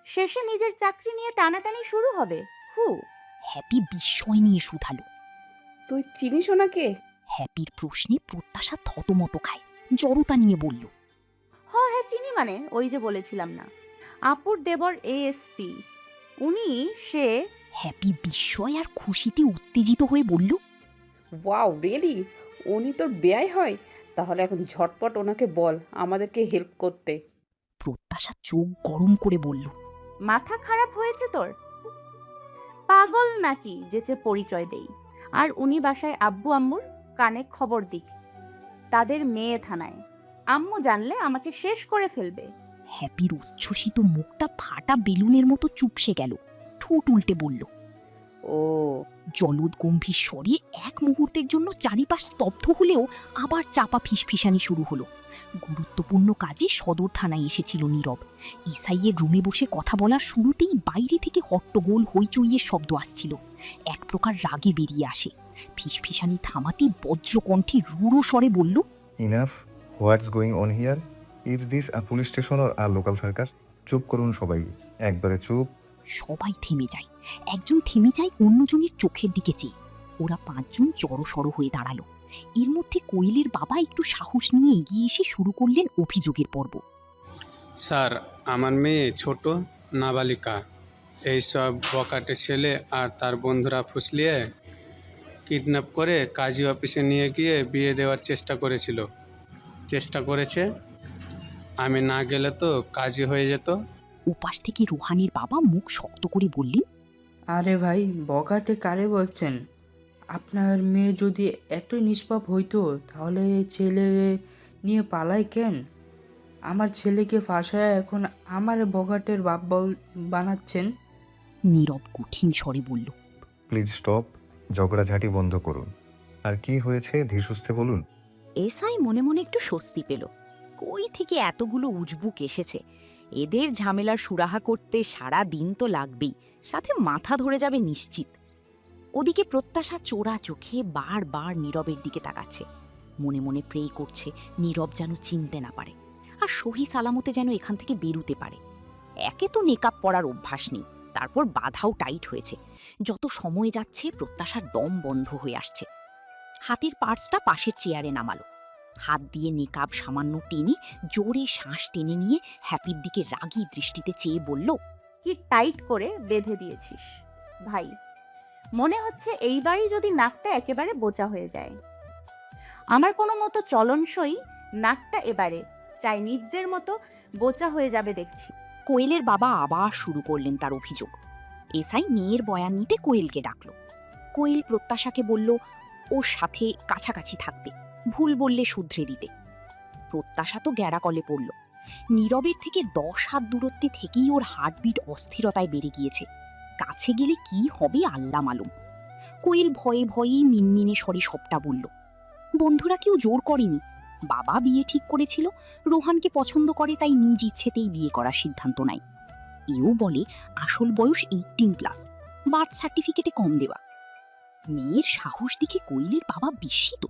শেষে নিজের চাকরি নিয়ে টানাটানি শুরু হবে। হু। হ্যাপি বিস্ময় নিয়ে শুধালো। তুই চিনিস ওনাকে? হ্যাপির প্রশ্নে প্রত্যাশা থতমত খায়, জড়তা নিয়ে বলল, হ্যাঁ চিনি, মানে ওই যে বলেছিলাম না, আপুর দেবর এএসপি উনি। সে হ্যাপি বিস্ময় আর খুশিতে উত্তেজিত হয়ে বলল, ওয়াও, রিয়েলি? উনি তোর বেয়াই হয়? তাহলে এখন ঝটপট ওনাকে বল আমাদেরকে হেল্প করতে। প্রত্যাশা চোখ গরম করে বলল, মাথা খারাপ হয়েছে তোর? পাগল নাকি যেচে পরিচয় দেই? আর উনি বাসায় আব্বু আম্মুর কানে খবর দিক, তাদের মেয়ে থানায়। আম্মু জানলে আমাকে শেষ করে ফেলবে। হ্যাপির উচ্ছ্বসিত মুখটা ফাটা বেলুনের মতো চুপসে গেল, ঠোঁট উল্টে বলল, ও। জলদ গম্ভীর স্বরে এক মুহূর্তের জন্য চারিপাশ স্তব্ধ হলেও আবার চাপা ফিসফিসানি শুরু হলো। গুরুত্বপূর্ণ কাজে সদর থানায় এসেছিল নীরব। ইসাইয়ের রুমে বসে কথা বলার শুরুতেই বাইরে থেকে হট্টগোল হইচইয়ের শব্দ আসছিল। এক প্রকার রাগে বেরিয়ে আসে। ফিসফিসানি থামাতেই বজ্রকণ্ঠে রূঢ় স্বরে বলল, enough, what's going on here? Is this a police station or a local circus? চুপ করুন সবাই, একবারে চুপ। সবাই থেমে যায়। একজন থেমে যায় অন্যজনের চোখের দিকে চেয়ে। ওরা পাঁচজন জড়সড় হয়ে দাঁড়ালো। এর মধ্যে কোয়েলের বাবা একটু সাহস নিয়ে এগিয়ে এসে শুরু করলেন অভিযোগের পর্ব। স্যার, আমার মেয়ে ছোট নাবালিকা। এইসব বকাটে ছেলে আর তার বন্ধুরা ফুসলিয়ে কিডন্যাপ করে কাজী অফিসে নিয়ে গিয়ে বিয়ে দেওয়ার চেষ্টা করেছে। আমি না গেলে তো কাজী হয়ে যেত। উপাস থেকে রুহানের বাবা মুখ শক্ত করে বললেন, আরে ভাই, বকাটে কারে বলছেন? আপনার মেয়ে যদি এতই নিষ্পাপ হইতো তাহলে ছেলে নিয়ে পালায় কেন? আমার ছেলেকে ফাঁসায় এখন আমার বকাটের বাপ বানাচ্ছেন। নীরব কঠিন স্বরে বলল, প্লিজ স্টপ, ঝগড়াঝাটি বন্ধ করুন। আর কি হয়েছে ধীরসুস্থে বলুন। এসআই মনে মনে একটু স্বস্তি পেল। কই থেকে এতগুলো উজবুক এসেছে? এদের ঝামেলার সুরাহা করতে সারা দিন তো লাগবেই, সাথে মাথা ধরে যাবে নিশ্চিত। ওদিকে প্রত্যাশা চোরা চোখে বারবার নীরবের দিকে তাকাচ্ছে। মনে মনে প্রে করছে নীরব যেন চিনতে না পারে, আর সহি সালামতে যেন এখান থেকে বেরুতে পারে। একে তো নেকাব পরার অভ্যাস নেই, তারপর বাধাও টাইট হয়েছে। যত সময় যাচ্ছে প্রত্যাশার দম বন্ধ হয়ে আসছে। হাতের পার্সটা পাশের চেয়ারে নামালো। হাত দিয়ে নেকাব সামান্য টেনে জোরে শ্বাস টেনে নিয়ে হ্যাপির দিকে রাগী দৃষ্টিতে চেয়ে বলল, কি টাইট করে বেঁধে দিয়েছিস ভাই। মনে হচ্ছে এইবারই যদি নাকটা একেবারে বোচা হয়ে যায়। আমার কোনো মতো চলনসই নাকটা এবারে চাইনিজদের মতো বোচা হয়ে যাবে দেখছি। কোয়েলের বাবা আবার শুরু করলেন তার অভিযোগ। এসআই মেয়ের বয়ান নিতে কোয়েলকে ডাকল। কোয়েল প্রত্যাশাকে বলল ওর সাথে কাছাকাছি থাকতে, ভুল বললে শুধরে দিতে। প্রত্যাশা তো গ্যাড়াকলে পড়ল। নীরবের থেকে 10 হাত দূরত্বে থেকেই ওর হার্টবিট অস্থিরতায় বেড়ে গিয়েছে। কাছে গেলে কি হবে আল্লাহ মালুম। কোয়েল ভয়ে ভয়েই মিনমিনে স্বরে সবটা বলল। বন্ধুরা কেউ জোর করেনি। বাবা বিয়ে ঠিক করেছিল, রোহানকে পছন্দ করে, তাই নিজ ইচ্ছেতেই বিয়ে করার সিদ্ধান্ত নেয়। এও বলে আসল বয়স 18+, বার্থ সার্টিফিকেটে কম দেওয়া। মেয়ের সাহস দেখে কোয়েলের বাবা বিস্মিত।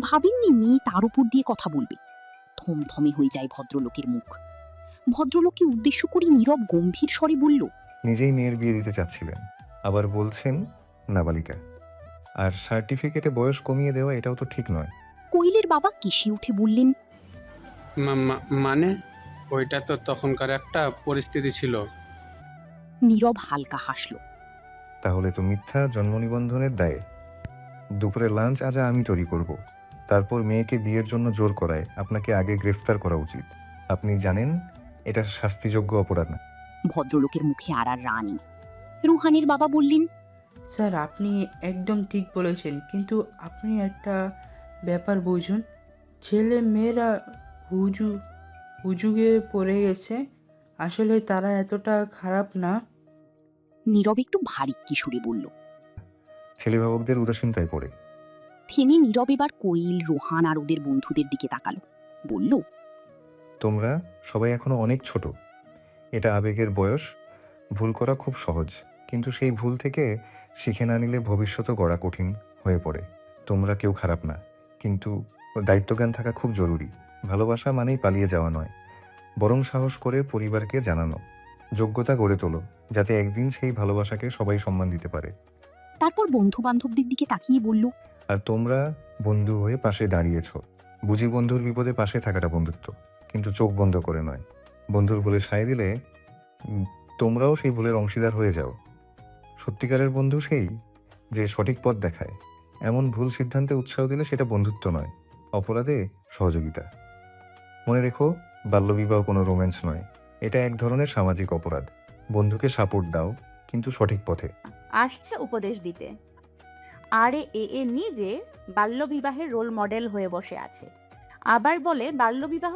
ভাবেননি মেয়ে তার উপর দিয়ে কথা বলবে। থমথমে হয়ে যায় ভদ্রলোকের মুখ। ভদ্রলোককে উদ্দেশ্য করে নীরব গম্ভীর স্বরে বলল, নিজেই মেয়ের বিয়ে দিতে চাচ্ছিলেন, আবার বলছেন নাবালিকা। আর সার্টিফিকেটে বয়স কমিয়ে দেওয়া এটাও তো ঠিক নয়। কোয়েলের বাবা কেশে উঠে বললেন, মানে ওইটা তো তখনকার একটা পরিস্থিতি ছিল। নীরব হালকা হাসল। তাহলে তো মিথ্যা জন্ম নিবন্ধনের দায়ে। দুপুরে লাঞ্চ আজ আমি তৈরি করব, তারপর মেয়েকে বিয়ের জন্য জোর করায় আপনাকে আগে গ্রেফতার করা উচিত। আপনি জানেন এটা শাস্তিযোগ্য অপরাধ না। ভদ্রলোকের মুখে আর রানি। রুহানের বাবা বললেন, স্যার আপনি একদম ঠিক বলেছেন, কিন্তু আপনি একটা ব্যাপার বুঝুন, ছেলে মেয়েরা হুজুগে পড়ে গেছে, আসলে তারা এতটা খারাপ না। নীরব একটু ভারী কিশোরে বলল। ছেলেভাবকদের উদাসীনতায় পড়ে। থেমে নীরব এবার কোয়েল, রোহান আর ওদের বন্ধুদের দিকে তাকালো। বলল, তোমরা সবাই এখনো অনেক ছোট। এটা আবেগের বয়স। ভুল করা খুব সহজ, কিন্তু সেই ভুল থেকে শিখে না নিলে ভবিষ্যৎ গড়া কঠিন হয়ে পড়ে। তোমরা কেউ খারাপ না, কিন্তু দায়িত্বজ্ঞান থাকা খুব জরুরি। ভালোবাসা মানেই পালিয়ে যাওয়া নয়, বরং সাহস করে পরিবারকে জানানো, যোগ্যতা গড়ে তোলো, যাতে একদিন সেই ভালোবাসাকে সবাই সম্মান দিতে পারে। তারপর বন্ধু বান্ধবদের দিকে তাকিয়ে বলল, আর তোমরা বন্ধু হয়ে পাশে দাঁড়িয়েছ। বুঝি বন্ধুর বিপদে পাশে থাকাটা বন্ধুত্ব, কিন্তু চোখ বন্ধ করে নয়। বন্ধুর ভুলে সায় দিলে তোমরাও সেই ভুলের অংশীদার হয়ে যাও। সত্যিকারের বন্ধু সেই যে সঠিক পথ দেখায়। এমন ভুল সিদ্ধান্তে উৎসাহ দিলে সেটা বন্ধুত্ব নয়, অপরাধে সহযোগিতা। মনে রেখো, বাল্যবিবাহ কোনো রোম্যান্স নয়, এটা এক ধরনের সামাজিক অপরাধ। বন্ধুকে সাপোর্ট দাও, কিন্তু সঠিক পথে। আসছে উপদেশ দিতে। আরে এ নিজে বাল্যবিবাহের রোল মডেল হয়ে বসে আছে, আবার বলে বাল্যবিবাহ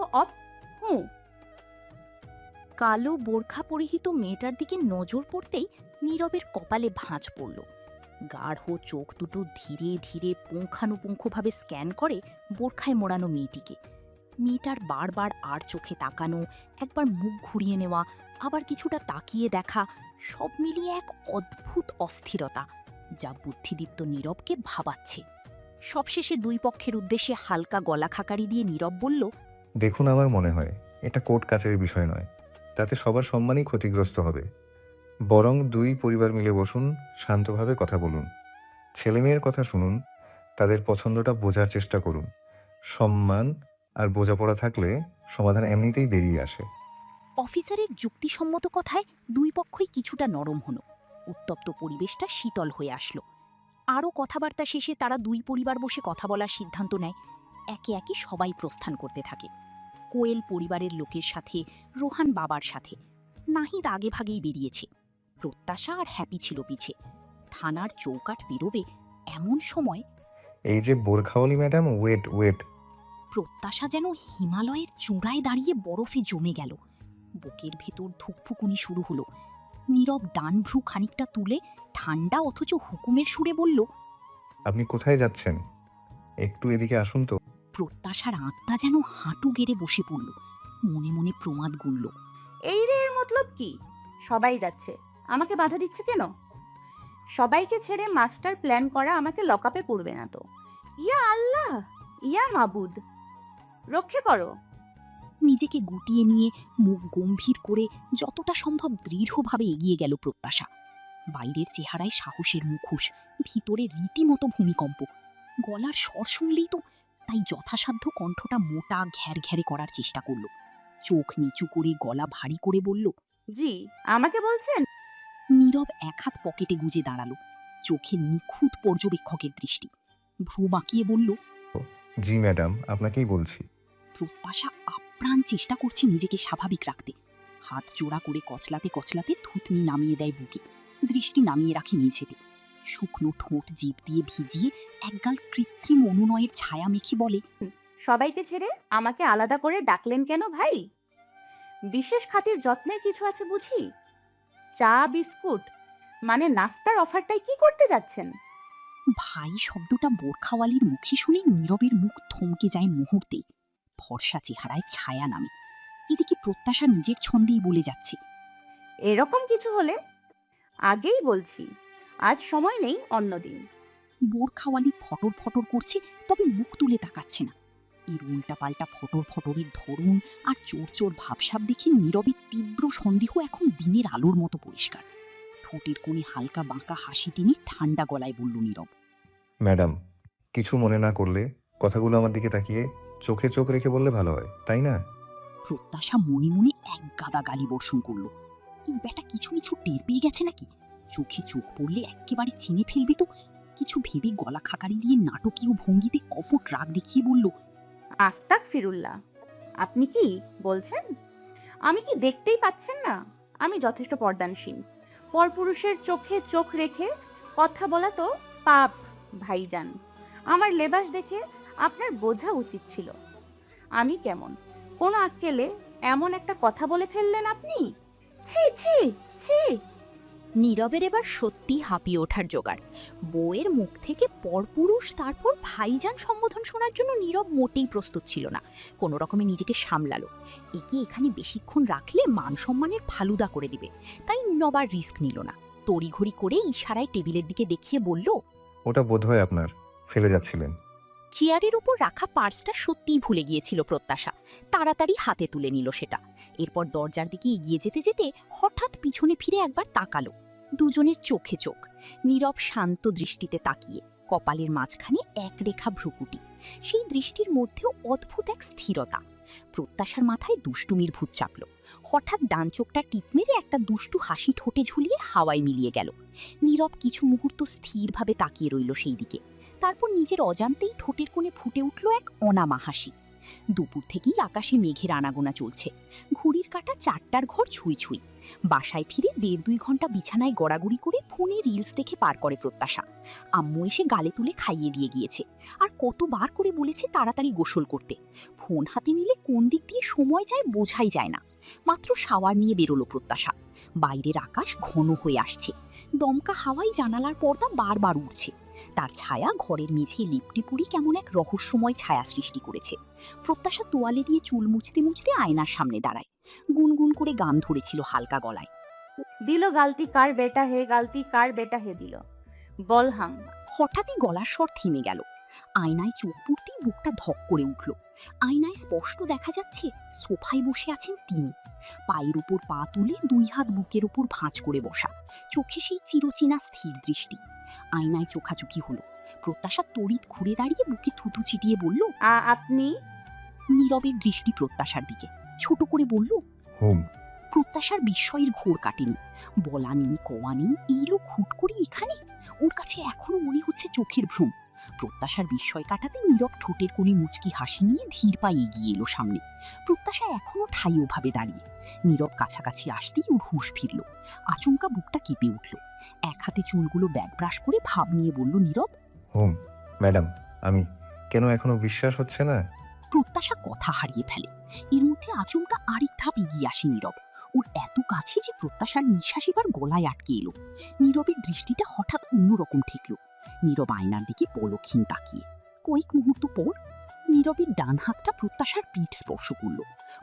কালো বোরখা পরিহিত মেয়েটার দিকে নজর পড়তেই নীরবের কপালে ভাঁজ পড়ল। গাঢ় চোখ দুটো ধীরে ধীরে পুঙ্খানুপুঙ্খভাবে স্ক্যান করে বোরখায় মোড়ানো মেয়েটিকে। মেয়েটার বারবার আর চোখে তাকানো, একবার মুখ ঘুরিয়ে নেওয়া, আবার কিছুটা তাকিয়ে দেখা, সব মিলিয়ে এক অদ্ভুত অস্থিরতা, যা বুদ্ধিদীপ্ত নীরবকে ভাবাচ্ছে। সবশেষে দুই পক্ষের উদ্দেশ্যে হালকা গলা খাকারি দিয়ে নীরব বলল, দেখুন, আমার মনে হয় এটা কোর্ট কাচারির বিষয় নয়, তাতে সবার সম্মানই ক্ষতিগ্রস্ত হবে। বরং দুই পরিবার মিলে বসুন, শান্তভাবে কথা বলুন, ছেলেমেয়ের কথা শুনুন, তাদের পছন্দটা বোঝার চেষ্টা করুন। সম্মান আর বোঝাপড়া থাকলে সমাধান এমনিতেই বেরিয়ে আসে। অফিসারের যুক্তিসম্মত কথায় দুই পক্ষই কিছুটা নরম হলো। উত্তপ্ত পরিবেশটা শীতল হয়ে আসলো। আরও কথাবার্তা শেষে তারা দুই পরিবার বসে কথা বলার সিদ্ধান্ত নেয়। একে একে সবাই প্রস্থান করতে থাকে। কোয়েল পরিবারের লোকের সাথে, রোহান বাবার সাথে, নাহিদ আগে ভাগেই বেরিয়েছে। প্রত্যাশা আর হ্যাপি ছিল পিছে। থানার চৌকাঠ বেরোবে এমন সময় এই যে বোরখাওয়ালি ম্যাডাম, ওয়েট ওয়েট। প্রত্যাশা যেন হিমালয়ের চূড়ায় দাঁড়িয়ে বরফে জমে গেল। বুকের ভেতর ধুকফুকুনি শুরু হলো। নীরব ডান ভ্রু খানিকটা তুলে ঠান্ডা অথচ হুকুমের সুরে বলল, আপনি কোথায় যাচ্ছেন? একটু এদিকে আসুন তো। প্রত্যাশার আত্মা যেন হাঁটু গেড়ে বসে পড়ল। মনে মনে প্রমাদ গুনল, এই রে, এর মতলব কি? সবাই যাচ্ছে, আমাকে বাধা দিচ্ছে কেন? সবাইকে ছেড়ে মাস্টার প্ল্যান করা আমাকে লকআপে পড়বে না তো? ইয়া আল্লাহ, ইয়া মাবুদ, রক্ষে করো। নিজেকে গুটিয়ে নিয়ে মুখ গম্ভীর করে যতটা সম্ভব দৃঢ়ভাবে এগিয়ে গেল প্রত্যাশা। বাইরের চেহারায় সাহসের মুখোশ, ভিতরে রীতিমতো ভূমিকম্প। গলার স্বর শুনলেই তো তাই যথাসাধ্য কণ্ঠটা মোটা ঘ্যারঘ্যারে করার চেষ্টা করল। চোখ নিচু করে গলা ভারী করে বলল, জি, আমাকে বলছেন? নীরব এক হাত পকেটে গুজে দাঁড়ালো, চোখে নিখুঁত পর্যবেক্ষকের দৃষ্টি। ভ্রু বাঁকিয়ে বলল, জি ম্যাডাম, আপনাকেই বলছি। প্রত্যাশা আপ্রাণ চেষ্টা করছে নিজেকে স্বাভাবিক রাখতে। হাত জোড়া করে কচলাতে কচলাতে থুতনি নামিয়ে দেয় বুকে, দৃষ্টি নামিয়ে রাখে মেঝেতে। শুকনো ঠোঁট জিভ দিয়ে ভিজিয়ে একগাল কৃত্রিম অনুনয়ের ছায়া মেখে বলে, সবাইকে ছেড়ে আমাকে আলাদা করে ডাকলেন কেন ভাই? বিশেষ খাতির যত্নের কিছু আছে বুঝি? চা বিস্কুট মানে নাস্তার অফারটাই কি করতে যাচ্ছেন? ভাই শব্দটা বোরখাওয়ালির মুখে শুনে নীরবের মুখ থমকে যায় মুহূর্তে। ফর্সা চেহারায় ছায়া নামে। এদিকে প্রত্যাশা নিজের ছন্দেই বলে যাচ্ছে, এরকম কিছু হলে আগেই বলছি, আজ সময় নেই, অন্যদিন। বোরখাওয়ালি ফটর ফটর করছে, তবে মুখ তুলে তাকাচ্ছে না। এর উল্টাপাল্টা ফটর ফটরের ধরন আর চোর চোর ভাবসাব দেখে নীরবের তীব্র সন্দেহ এখন দিনের আলোর মতো পরিষ্কার। ঠোঁটের কোণে হালকা বাঁকা হাসি টেনে ঠান্ডা গলায় বলল নীরব, ম্যাডাম, কিছু মনে না করলে কথাগুলো আমার দিকে তাকিয়ে চোখে চোখ রেখে বললে ভালো হয়, তাই না? প্রত্যাশা মনে মনে এক গাদা গালি বর্ষণ করল। এই বেটা কিছু কিছু টের পেয়ে গেছে নাকি? চোখে চোখ পড়লে একেবারে চিনে ফেলবি তো। কিছু ভেবে গলা খাকারি দিয়ে নাটকীয় ভঙ্গিতে কপট রাগ দেখিয়ে বলল, আস্তাক ফিরুল্লাহ। আপনি কি বলছেন? আমি কি দেখতেই পাচ্ছেন না আমি যথেষ্ট পর্দানসীন? পরপুরুষের চোখে চোখ রেখে কথা বলা তো পাপ ভাইজান। আমার লেবাস দেখে আপনার বোঝা উচিত ছিল আমি কেমন। কোন আক্কেলে এমন একটা কথা বলে ফেললেন আপনি? ছি ছি ছি। নীরবের এবার সত্যি হাঁপিয়ে ওঠার জোগাড়। বউয়ের মুখ থেকে পরপুরুষ তারপর ভাইজান সম্বোধন শোনার জন্য নীরব মোটেই প্রস্তুত ছিল না। কোনো রকমে নিজেকে সামলালো। একে এখানে বেশিক্ষণ রাখলে মান সম্মানের ফালুদা করে দিবে, তাই নীরব আর রিস্ক নিল না। তড়িঘড়ি করে ইশারায় টেবিলের দিকে দেখিয়ে বলল, ওটা বোধহয় আপনার, ফেলে যাচ্ছিলেন। চেয়ারের উপর রাখা পার্সটা সত্যিই ভুলে গিয়েছিল প্রত্যাশা। তাড়াতাড়ি হাতে তুলে নিল সেটা। এরপর দরজার দিকে এগিয়ে যেতে যেতে হঠাৎ পিছনে ফিরে একবার তাকালো। দুজনের চোখে চোখ, নীরব শান্ত দৃষ্টিতে তাকিয়ে, কপালের মাঝখানে এক রেখা ভ্রুকুটি। সেই দৃষ্টির মধ্যেও অদ্ভুত এক স্থিরতা। প্রত্যাশার মাথায় দুষ্টুমির ভূত চাপল। হঠাৎ ডান চোখটা টিপ মেরে একটা দুষ্টু হাসি ঠোঁটে ঝুলিয়ে হাওয়ায় মিলিয়ে গেল। নীরব কিছু মুহূর্ত স্থিরভাবে তাকিয়ে রইল সেই দিকে। তারপর নিজের অজান্তেই ঠোঁটের কোণে ফুটে উঠল এক অনামা হাসি। দুপুর থেকেই আকাশে মেঘের আনাগোনা চলছে। ঘড়ির কাঁটা 4টার ঘর ছুঁই ছুঁই। বাসায় ফিরে 1.5-2 ঘন্টা বিছানায় গড়াগড়ি করে ফোনে রিলস দেখে পার করে প্রত্যাশা। আম্মু এসে গালে তুলে খাইয়ে দিয়ে গিয়েছে। আর কতবার করে বলেছে তাড়াতাড়ি গোসল করতে। ফোন হাতে নিলে কোন দিক দিয়ে সময় যায় বোঝাই যায় না। মাত্র শাওয়ার নিয়ে বেরোলো প্রত্যাশা। বাইরের আকাশ ঘন হয়ে আসছে। দমকা হাওয়ায় জানালার পর্দা বারবার উঠছে। তার ছায়া ঘরের মেঝে লিপটি পুরি কেমন এক রহস্যময় ছায়া সৃষ্টি করেছে। প্রত্যাশা তোয়ালে দিয়ে চুল মুছতে মুছতে আয়নার সামনে দাঁড়ায়। গুনগুন করে গান ধরেছিল হালকা গলায়। দিল গালতি কার বেটা হে, গালতি কার বেটা হে দিল বল হাম। হঠাৎই গলার স্বর থেমে গেল। আয়নায় চোখ পড়তেই বুকটা ধক করে উঠল। আয়নায় স্পষ্ট দেখা যাচ্ছে সোফায় বসে আছেন তিনি। পায়ের উপর পা তুলে 2 হাত বুকের উপর ভাঁজ করে বসা, চোখে সেই চিরচেনা স্থির দৃষ্টি। আয়নায় চোখাচোখি হলো। প্রত্যাশা তড়িৎ ঘুরে দাঁড়িয়ে বুকে থুতু ছিটিয়ে বলল, আপনি? নীরবের দৃষ্টি প্রত্যাশার দিকে, ছোট করে বলল, হুম। প্রত্যাশার বিস্ময়ের ঘোর কাটেনি। বলা নেই কওয়া নেই, এই লোক হুট করে এখানে। ওর কাছে এখনো মনে হচ্ছে চোখের ভ্রম। প্রত্যাশার বিস্ময় কাটাতে নীরব ঠোঁটের কোণে মুচকি হাসি নিয়ে ধীর পায়ে এগিয়ে এলো সামনে। প্রত্যাশা এখনো ঠাই ওভাবে দাঁড়িয়ে। নীরব কাছাকাছি আসতেই ওর হুঁশ ফিরল। আচমকা বুকটা কেঁপে উঠল। এক হাতে চুলগুলো ব্যাক ব্রাশ করে ভাব নিয়ে বলল নীরব, হুম ম্যাডাম, আমি। কেন এখনো বিশ্বাস হচ্ছে না? প্রত্যাশা কথা হারিয়ে ফেলে। এর মধ্যে আচমকা আরেক ধাপ এগিয়ে আসে নীরব। ওর এত কাছে যে প্রত্যাশার নিঃশ্বাস এবার গলায় আটকে এলো। নীরবের দৃষ্টিটা হঠাৎ অন্যরকম ঠেকল। নীরব আয়নার দিকে পলকহীন তাকিয়ে। কয়েক মুহূর্ত পর নীরবের ডান হাতটা প্রত্যাশার পিঠ স্পর্শ করল।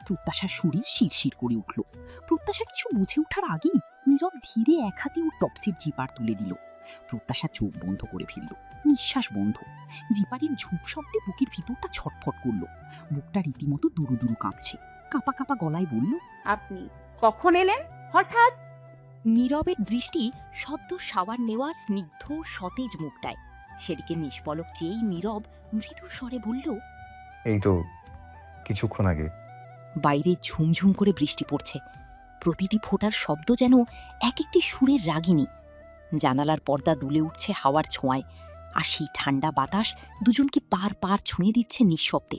প্রত্যাশার শরীর শিরশির করে উঠল। প্রত্যাশা কিছু বুঝে ওঠার আগেই নীরব ধীরে এক হাতে ওর টপসির জিপার তুলে দিল। প্রত্যাশা চোখ বন্ধ করে ফেলল, নিঃশ্বাস বন্ধ। জিপারের ঝুপ শব্দে বুকের ভিতরটা ছটফট করল। বুকটা রীতিমতো দুরু দুরু কাঁপছে। কাঁপা কাঁপা গলায় বলল, আপনি কখন এলেন হঠাৎ? নীরবের দৃষ্টি সদ্য শাওয়ার নেওয়া স্নিগ্ধ সতেজ মুখটায়। সেদিকে নিষ্পলক চেয়েই নীরব মৃদু স্বরে বলল, এই তো কিছুক্ষণ আগে। বাইরে ঝুমঝুম করে বৃষ্টি পড়ছে। প্রতিটি ফোঁটার শব্দ যেন এক একটি সুরের রাগিনী। জানালার পর্দা দুলে উঠছে হাওয়ার ছোঁয়ায়। আর সেই ঠান্ডা বাতাস দুজনকে পার পার ছুঁয়ে দিচ্ছে নিঃশব্দে।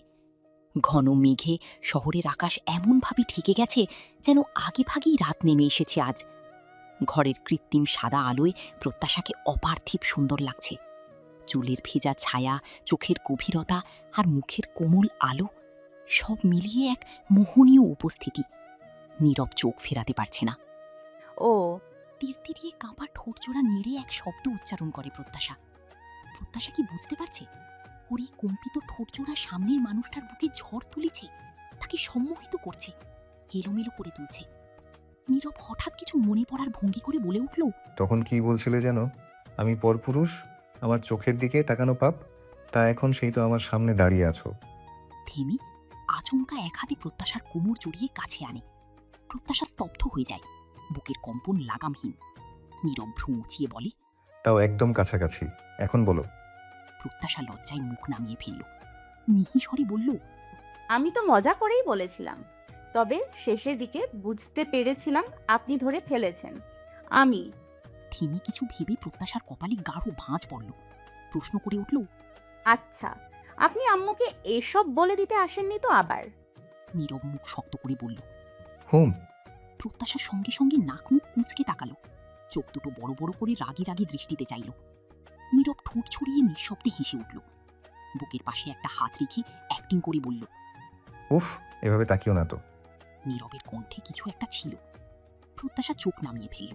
ঘন মেঘে শহরের আকাশ এমনভাবে ঠেকে গেছে যেন আগে ভাগেই রাত নেমে এসেছে আজ। ঘরের কৃত্রিম সাদা আলোয় প্রত্যাশাকে অপার্থিব সুন্দর লাগছে। চুলের ভেজা ছায়া, চোখের গভীরতা আর মুখের কোমল আলো, সব মিলিয়ে এক মোহনীয় উপস্থিতি। নীরব চোখ ফেরাতে পারছে না। ও তীরতিরিয়ে কাঁপা ঠোঁটজোড়া নেড়ে এক শব্দ উচ্চারণ করে প্রত্যাশা। প্রত্যাশা কি বুঝতে পারছে ওর এই কম্পিত ঠোঁটজোড়া সামনের মানুষটার বুকে ঝড় তুলেছে, তাকে সম্মোহিত করছে, এলোমেলো করে তুলছে। নীরব হঠাৎ কিছু মনে পড়ার ভঙ্গি করে বলে উঠল, তখন কি বলছিলে যেন? আমি পরপুরুষ, আমার চোখের দিকে তাকানো পাপ। তা এখন সেই তো আমার সামনে দাঁড়িয়ে আছো। থেমে আচমকা এক হাতে প্রত্যাশার কোমর জড়িয়ে কাছে আনে। প্রত্যাশা স্তব্ধ হয়ে যায়, বুকের কম্পন লাগামহীন। নীরব ভ্রু উঁচিয়ে বলে, তাও একদম কাছাকাছি। এখন বলো। প্রত্যাশা লজ্জায় মুখ নামিয়ে ফেলল। মিহি স্বরে বলল, আমি তো মজা করেই বলেছিলাম, তবে শেষের দিকে বুঝতে পেরেছিলাম আপনি ধরে ফেলেছেন। আমি। থেমে কিছু ভেবে প্রত্যাশার কপালে গাঢ় ভাঁজ পড়ল। প্রশ্ন করে উঠল, আচ্ছা, আপনি আম্মুকে এসব বলে দিতে আসেননি তো আবার? নীরব মুখ শক্ত করে বলল। হুম। প্রত্যাশার সঙ্গে সঙ্গে নাক মুখ কুঁচকে তাকালো, চোখ দুটো বড় বড় করে রাগি রাগি দৃষ্টিতে চাইল। নীরব ঠোঁট ছড়িয়ে নিঃশব্দে হেসে উঠল। বুকের পাশে একটা হাত রেখে অ্যাক্টিং করে বলল, উফ, এভাবে তাকিও না তো। নীরবের কণ্ঠে কিছু একটা ছিল। প্রত্যাশা চোখ নামিয়ে ফেলল।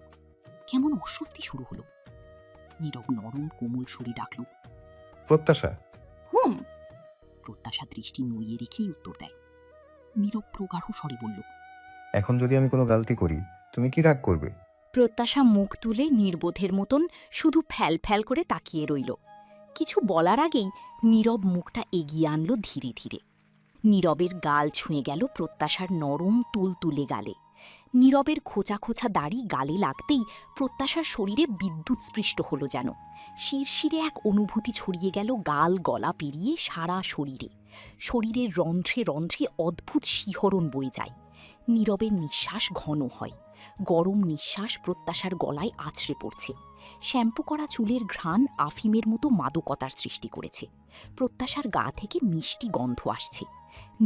কেমন অস্বস্তি শুরু হলো। নীরব নরম কোমল সুরে ডাকল, প্রত্যাশা। হুম। প্রত্যাশা দৃষ্টি নইয়ে রেখেই উত্তর দেয়। নীরব প্রগাঢ় স্বরে বলল, এখন যদি আমি কোনো গালতি করি তুমি কি রাগ করবে? প্রত্যাশা মুখ তুলে নির্বোধের মতন শুধু ফ্যাল ফ্যাল করে তাকিয়ে রইল। কিছু বলার আগেই নীরব মুখটা এগিয়ে আনল ধীরে ধীরে। নীরবের গাল ছুঁয়ে গেল প্রত্যাশার নরম তুলতুলে গালে। নীরবের খোঁচা খোঁচা দাড়ি গালে লাগতেই প্রত্যাশার শরীরে বিদ্যুৎ স্পৃষ্ট হল যেন। শিরশিরে এক অনুভূতি ছড়িয়ে গেল গাল গলা পেরিয়ে সারা শরীরে। শরীরের রন্ধ্রে রন্ধ্রে অদ্ভুত শিহরণ বয়ে যায়। নীরবের নিঃশ্বাস ঘন হয়। গরম নিঃশ্বাস প্রত্যাশার গলায় আছড়ে পড়ছে। শ্যাম্পু করা চুলের ঘ্রাণ আফিমের মতো মাদকতার সৃষ্টি করেছে। প্রত্যাশার গা থেকে মিষ্টি গন্ধ আসছে।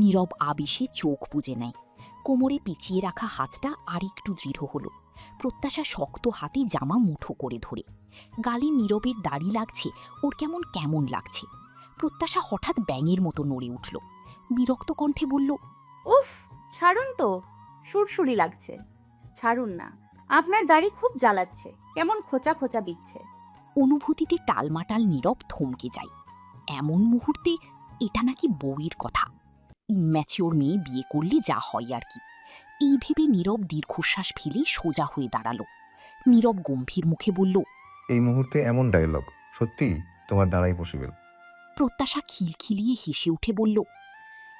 নীরব আবেশে চোখ বুজে নেয়। কোমরে পিছিয়ে রাখা হাতটা আরেকটু দৃঢ় হল। প্রত্যাশা শক্ত হাতে জামা মুঠো করে ধরে। গালে নীরবের দাড়ি লাগছে, ওর কেমন কেমন লাগছে। প্রত্যাশা হঠাৎ ব্যাঙের মতো নড়ে উঠল। বিরক্ত কণ্ঠে বলল, উফ, ছাড়ুন তো, সুরসুরি লাগছে। ছাড়ুন না, আপনার দাড়ি খুব জ্বালাচ্ছে, কেমন খোঁচা খোঁচা বিচ্ছে। অনুভূতিতে টালমাটাল নীরব থমকে যায়। এমন মুহূর্তে এটা নাকি বউয়ের কথা। ইম্যাচিওর মেয়ে বিয়ে করলে যা হয় আর কি। এই ভেবে নীরব দীর্ঘশ্বাস ফেলে সোজা হয়ে দাঁড়ালো। নীরব গম্ভীর মুখে বলল, এই মুহূর্তে এমন ডায়লগ সত্যি তোমার দাঁড়াই পসিবল? প্রত্যাশা খিলখিলিয়ে হেসে উঠে বলল,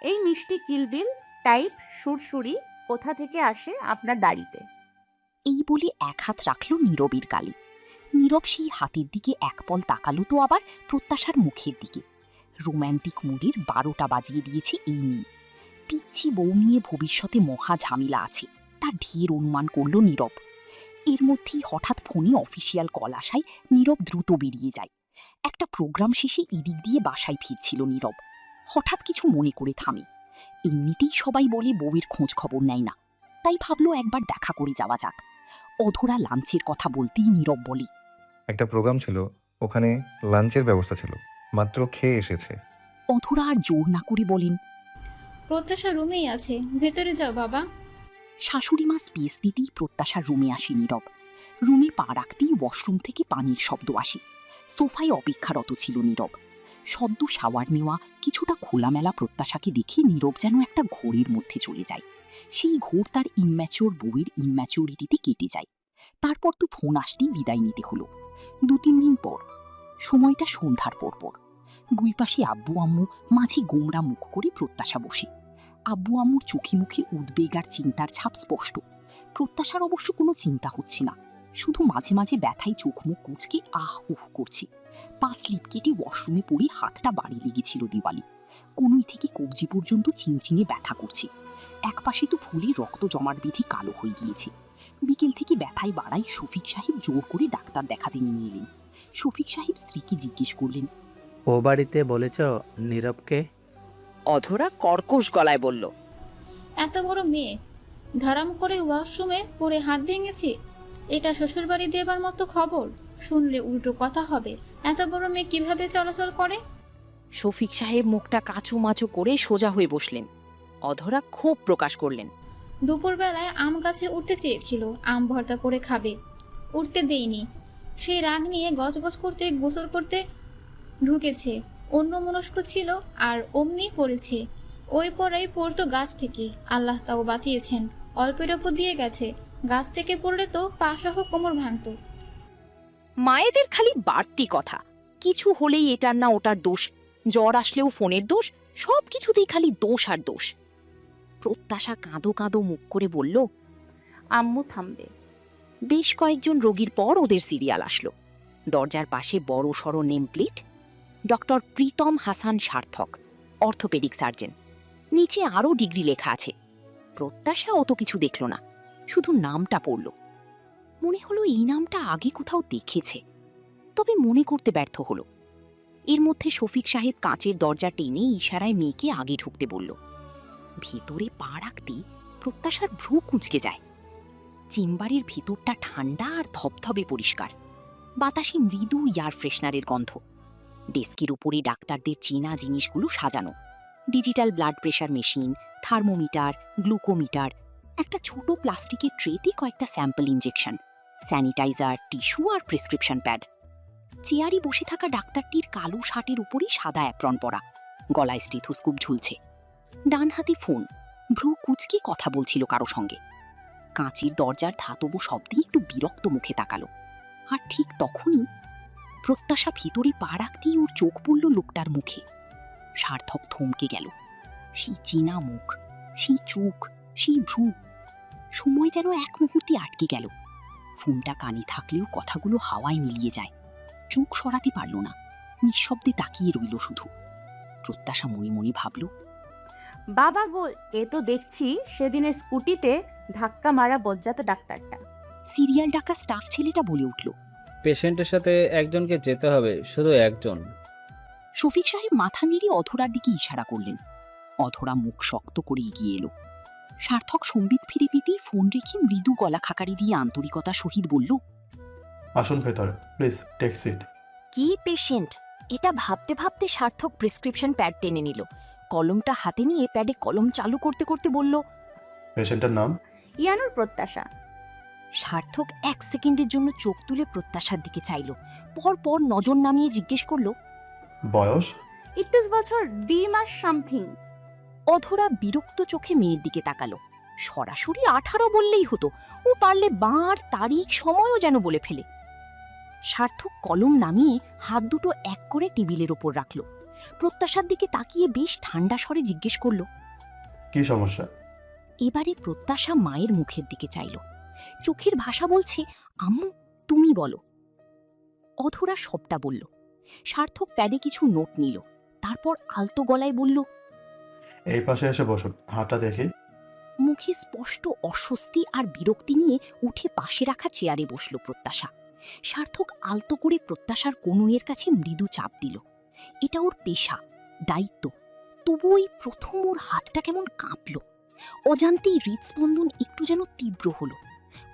এই মিষ্টি কিলবিল টাইপ সুরসুরি কোথা থেকে আসে আপনার দাড়িতে? এই বলে এক হাত রাখল নীরবের গালে। নীরব সেই হাতের দিকে এক পল তাকালো তো আবার প্রত্যাশার মুখের দিকে। রোম্যান্টিক মুডের 12টা বাজিয়ে দিয়েছে এই মেয়ে। পিচ্ছি বউ নিয়ে ভবিষ্যতে মহা ঝামেলা আছে, তার ঢের অনুমান করল নীরব। এর মধ্যেই হঠাৎ ফোনে অফিসিয়াল কল আসায় নীরব দ্রুত বেরিয়ে যায়। একটা প্রোগ্রাম শেষে এদিক দিয়ে বাসায় ফিরছিল নীরব। হঠাৎ কিছু মনে করে থামে। এমনিতেই সবাই বলে বউয়ের খোঁজ খবর নেয় না, তাই ভাবলো একবার দেখা করে যাওয়া যাক। অধরা লাঞ্চের কথা বলতেই নীরব বলে, একটা প্রোগ্রাম ছিল, ওখানে লাঞ্চের ব্যবস্থা ছিল, মাত্র খেয়ে এসেছে। অধরা আর জোর না করে বলেন, প্রত্যাশা রুমেই আছে, ভেতরে যাও বাবা। শাশুড়ি মা স্পেস দিতেই প্রত্যাশার রুমে আসে নীরব। রুমে পা রাখতেই ওয়াশরুম থেকে পানির শব্দ আসে। সোফায় অপেক্ষারত ছিল নীরব। সদ্য শাওয়ার নেওয়া কিছুটা খোলামেলা প্রত্যাশাকে দেখে নীরব যেন একটা ঘোরের মধ্যে চলে যায়। সেই ঘোর তার ইম্যাচিওর বউয়ের ইম্যাচিওরিটিতে কেটে যায়। তারপর তো ফোন আসতেই বিদায় নিতে হলো। 2-3 দিন পর, সময়টা সন্ধ্যার পরপর। দুই পাশে আব্বু আম্মু, মাঝে গোমরা মুখ করে প্রত্যাশা বসে। আব্বু আম্মুর চোখে মুখে উদ্বেগ আর চিন্তার ছাপ স্পষ্ট। প্রত্যাশার অবশ্য কোনো চিন্তা হচ্ছে না, শুধু মাঝে মাঝে ব্যথায় চোখ মুখ কুঁচকে আহ উহ করছে। পা স্লিপ কেটে ওয়াশরুমে পড়ে হাতটা বাড়ি লেগেছিল দিওয়ালি। কনুই থেকে কবজি পর্যন্ত চিনচিনে ব্যথা করছে। একপাশে তো ফুলে রক্ত জমাট বেঁধে কালো হয়ে গিয়েছে। বিকেল থেকে ব্যথায় বাড়ায় শফিক সাহেব জোর করে ডাক্তার দেখাতে নিয়ে এলেন। শফিক সাহেব স্ত্রীকে জিজ্ঞেস করলেন, ও বাড়িতে বলেছ নীরবকে? অধরা কর্কশ গলায় বলল, এত বড় মেয়ে ধরাম করে ওয়াশরুমে পড়ে হাত ভেঙেছে, এটা শ্বশুরবাড়ি দেবার মতো খবর? শুনলে উল্টো কথা হবে। এত বড় মেয়ে কিভাবে চলাচল করে? শফিক সাহেব মুখটা কাচু মাচু করে সোজা হয়ে বসলেন। অধরা ক্ষোভ প্রকাশ করলেন, দুপুরবেলায় আম গাছে উঠতে চেয়েছিল, আম ভর্তা করে খাবে, উঠতে দেইনি। সেই রাগ নিয়ে গজগজ করতে গোসল করতে ঢুকেছে, অন্য মনস্ক ছিল আর অমনি পড়েছে। ওই পরেই পড়তো গাছ থেকে, আল্লাহ তাও বাঁচিয়েছেন, অল্পের ওপর দিয়ে গেছে। গাছ থেকে পড়লে তো পা সহ কোমর ভাঙতো। মায়েদের খালি বাড়তি কথা, কিছু হলেই এটার না ওটার দোষ, জ্বর আসলেও ফোনের দোষ, সব কিছুতেই খালি দোষ আর দোষ। প্রত্যাশা কাঁদো কাঁদো মুখ করে বলল, আম্মু থামবে। বেশ কয়েকজন রোগীর পর ওদের সিরিয়াল আসলো। দরজার পাশে বড় সড় name plate, doctor Pritam Hasan Sarthak, orthopaedic surgeon. নিচে আরও ডিগ্রি লেখা আছে। প্রত্যাশা অত কিছু দেখল না, শুধু নামটা পড়ল। মনে হলো এই নামটা আগে কোথাও দেখেছে, তবে মনে করতে ব্যর্থ হলো। এর মধ্যে শফিক সাহেব কাঁচের দরজা টেনে ইশারায় মেয়েকে আগে ঢুকতে বলল। ভেতরে পা রাখতেই প্রত্যাশার ভ্রু কুঁচকে যায়। চেম্বারের ভেতরটা ঠান্ডা আর ধবধবে পরিষ্কার, বাতাসে মৃদু এয়ার ফ্রেশনারের গন্ধ। ডেস্কের উপরে ডাক্তারদের চেনা জিনিসগুলো সাজানো, digital blood pressure machine, thermometer, glucometer, একটা ছোট প্লাস্টিকের ট্রেতে কয়েকটা স্যাম্পল ইঞ্জেকশন, স্যানিটাইজার, টিস্যু আর প্রেসক্রিপশন প্যাড। চেয়ারে বসে থাকা ডাক্তারটির কালো শার্টের উপরই সাদা অ্যাপ্রন পরা, গলায় স্টেথোস্কোপ ঝুলছে, ডান হাতে ফোন, ভ্রু কুঁচকে কথা বলছিল কারো সঙ্গে। কাঁচের দরজার ধাতব শব্দে একটু বিরক্ত মুখে তাকালো। আর ঠিক তখনই প্রত্যাশা ভিতরে পা রাখতেই ওর চোখ পড়ল লোকটার মুখে। সার্থক থমকে গেল। সেই চেনা মুখ, সেই চোখ, সেই ভ্রু। সময় যেন এক মুহূর্তে আটকে গেল। ফোনটা কানে থাকলেও কথাগুলো হাওয়ায় মিলিয়ে যায়। চোখ সরাতে পারল না, নিঃশব্দে তাকিয়ে রইল শুধু। প্রত্যাশা মনে মনে ভাবল, বাবা গো, এ তো দেখছি সেদিনের স্কুটিতে ধাক্কা মারা বজ্জাত ডাক্তারটা। সিরিয়াল ডাকা স্টাফ ছেলেটা বলে উঠল। পেশেন্টের সাথে একজনকে যেতে হবে, শুধু একজন। শফিক সাহেব মাথা নেড়ে অধরার দিকে ইশারা করলেন। অধরা মুখ শক্ত করে এগিয়ে এলো। সার্থক সম্বিত ফিরে পেতেই ফোন রেখে মৃদু গলা খাকারি দিয়ে আন্তরিকতা সহিত বলল, আসুন ভেতরে প্লিজ, টেক সিট। কি পেশেন্ট? এটা ভাবতে ভাবতে সার্থক প্রেসক্রিপশন প্যাড টেনে নিল। কলমটা হাতে নিয়ে প্যাডে কলম চালু করতে করতে বলল, পেশেন্টের নাম? ইয়ানুর প্রত্যাশা। সার্থক 1 সেকেন্ডের জন্য চোখ তুলে প্রত্যাশার দিকে চাইল, পর নজর নামিয়ে জিজ্ঞেস করল, বয়স? 21 বছর 2 মাস সামথিং। অধরা বিরক্ত চোখে মেয়ের দিকে তাকালো। সরাসরি 18 বললেই হতো, ও পারলে বার, তারিখ, সময়ও যেন বলে ফেলে। সার্থক কলম নামিয়ে হাত দুটো এক করে টেবিলের ওপর রাখল। প্রত্যাশার দিকে তাকিয়ে বেশ ঠান্ডা স্বরে জিজ্ঞেস করল, কি সমস্যা? এবারে প্রত্যাশা মায়ের মুখের দিকে চাইল। চোখের ভাষা বলছে, আম্মু তুমি বলো। অধরা সবটা বলল। সার্থক প্যাডে কিছু নোট নিল, তারপর আলতো গলায় বলল, এই পাশে এসে বসুন, হাঁটা দেখি। মুখে স্পষ্ট অস্বস্তি আর বিরক্তি নিয়ে উঠে পাশে রাখা চেয়ারে বসল প্রত্যাশা। সার্থক আলতো করে প্রত্যাশার কনুইয়ের কাছে মৃদু চাপ দিল। এটা ওর পেশা, দায়িত্ব। তবু ওই প্রথম ওর হাতটা কেমন কাঁপল। অজান্তেই হৃদস্পন্দন একটু যেন তীব্র হলো।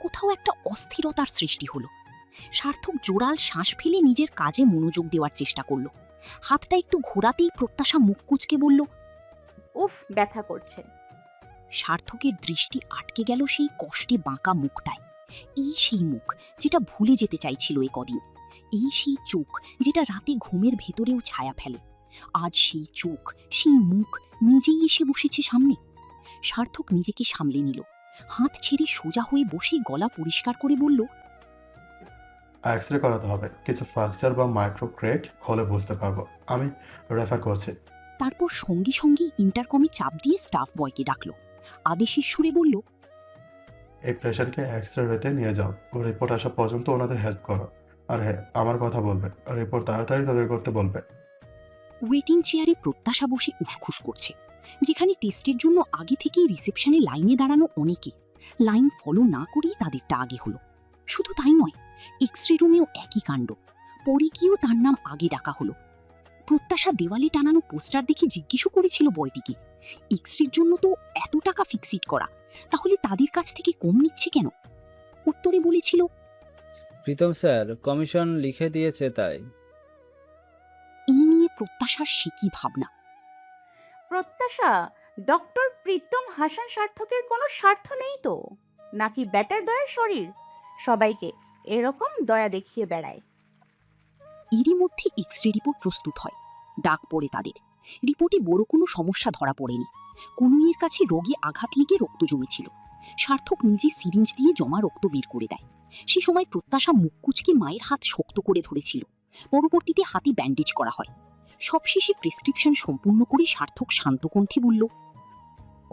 কোথাও একটা অস্থিরতার সৃষ্টি হলো। সার্থক জোরাল শ্বাস ফেলে নিজের কাজে মনোযোগ দেওয়ার চেষ্টা করল। হাতটা একটু ঘোরাতেই প্রত্যাশা মুখ কুঁচকে বলল, উফ, ব্যথা করছে। সার্থকের দৃষ্টি আটকে গেল সেই কষ্টে বাঁকা মুখটায়। এই সেই মুখ যেটা ভুলে যেতে চাইছিল এ কদিন। এই সেই চোখ যেটা রাতে ঘুমের ভেতরেও ছায়া ফেলে। আজ সেই চোখ, সেই মুখ নিজেই এসে বসেছে সামনে। সার্থক নিজেকে সামলে নিল। হাত ছেড়ে সোজা হয়ে বসে গলা পরিষ্কার করে বলল, এক্সরে করাতে হবে, কিছু ফ্র্যাকচার বা মাইক্রো ক্র্যাক হলে বুঝতে পারবো। আমি রেফার করছি। তারপর সঙ্গে সঙ্গে ইন্টারকমে চাপ দিয়ে স্টাফ বয়কে ডাকল। আদেশের সুরে বলল, এই পেশেন্টকে এক্সরে রুমে নিয়ে যাও, রিপোর্ট আসা পর্যন্ত ওনাদের হেল্প করো। আর হ্যাঁ, আমার কথা বলবে, রিপোর্ট তাড়াতাড়ি তাদের করতে বলবে। ওয়েটিং চেয়ারে প্রত্যাশা বসে উসখুস করছে। যেখানে টেস্টের জন্য আগে থেকেই রিসেপশনে লাইনে দাঁড়ানো অনেকে, লাইন ফলো না করেই তাদেরটা আগে হলো। শুধু তাই নয়, এক্সরে রুমেও একই কাণ্ড। পরে গিয়েও তার নাম আগে ডাকা হলো। প্রত্যাশা দেওয়ালে টানানো পোস্টার দেখে জিজ্ঞেসও করেছিল বয়টিকে, এক্সরের জন্য তো এত টাকা ফিক্সিট করা, তাহলে তাদের কাছ থেকে কম নিচ্ছে কেন? উত্তরে বলেছিল, প্রীতম স্যার কমিশন লিখে দিয়েছে তাই। এই নিয়ে প্রত্যাশার সে কি ভাবনা। প্রত্যাশা, ডক্টর প্রীতম হাসান সার্থকের কোনো স্বার্থ নেই তো? নাকি ব্যাটার দয়ার শরীর সবাইকে এরকম দয়া দেখিয়ে বেড়ায়? এরই মধ্যে এক্সরে রিপোর্ট প্রস্তুত হয়। ডাক পড়ে তাদের। রিপোর্টে বড় কোনো সমস্যা ধরা পড়েনি। কনুইয়ের কাছে রোগী আঘাত লেগে রক্ত জমেছিল। সার্থক নিজে সিরিঞ্জ দিয়ে জমা রক্ত বের করে দেয়। সে সময় প্রত্যাশা মুখ কুঁচকে মায়ের হাত শক্ত করে ধরেছিল। পরবর্তীতে হাতে ব্যান্ডেজ করা হয়। সবশেষে প্রেসক্রিপশন সম্পূর্ণ করে সার্থক শান্ত কণ্ঠে বলল,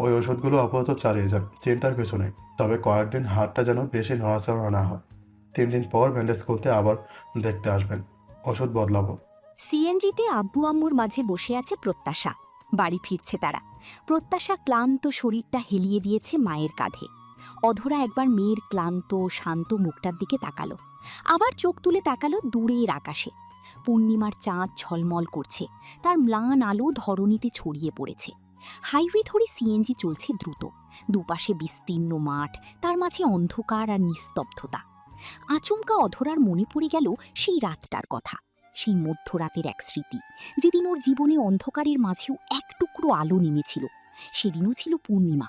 ওই ওষুধগুলো আপাতত চালিয়ে যান, চিন্তার কিছু নেই। তবে কয়েকদিন হাতটা যেন বেশি নড়াচড়া না হয়। 3 দিন পর ব্যান্ডেজ খুলতে আবার দেখতে আসবেন, ওষুধ বদলাবো। সিএনজিতে আব্বু আম্মুর মাঝে বসে আছে প্রত্যাশা। বাড়ি ফিরছে তারা। প্রত্যাশা ক্লান্ত শরীরটা হেলিয়ে দিয়েছে মায়ের কাঁধে। অধরা একবার মেয়ের ক্লান্ত শান্ত মুখটার দিকে তাকালো, আবার চোখ তুলে তাকালো দূরের আকাশে। পূর্ণিমার চাঁদ ঝলমল করছে, তার ম্লান আলো ধরণীতে ছড়িয়ে পড়েছে। হাইওয়ে ধরে সিএনজি চলছে দ্রুত, দুপাশে বিস্তীর্ণ মাঠ, তার মাঝে অন্ধকার আর নিস্তব্ধতা। আচমকা অধরার মনে পড়ে গেল সেই রাতটার কথা, সেই মধ্যরাতের এক স্মৃতি, যেদিন ওর জীবনে অন্ধকারের মাঝেও এক টুকরো আলো নেমেছিল। সেদিনও ছিল পূর্ণিমা।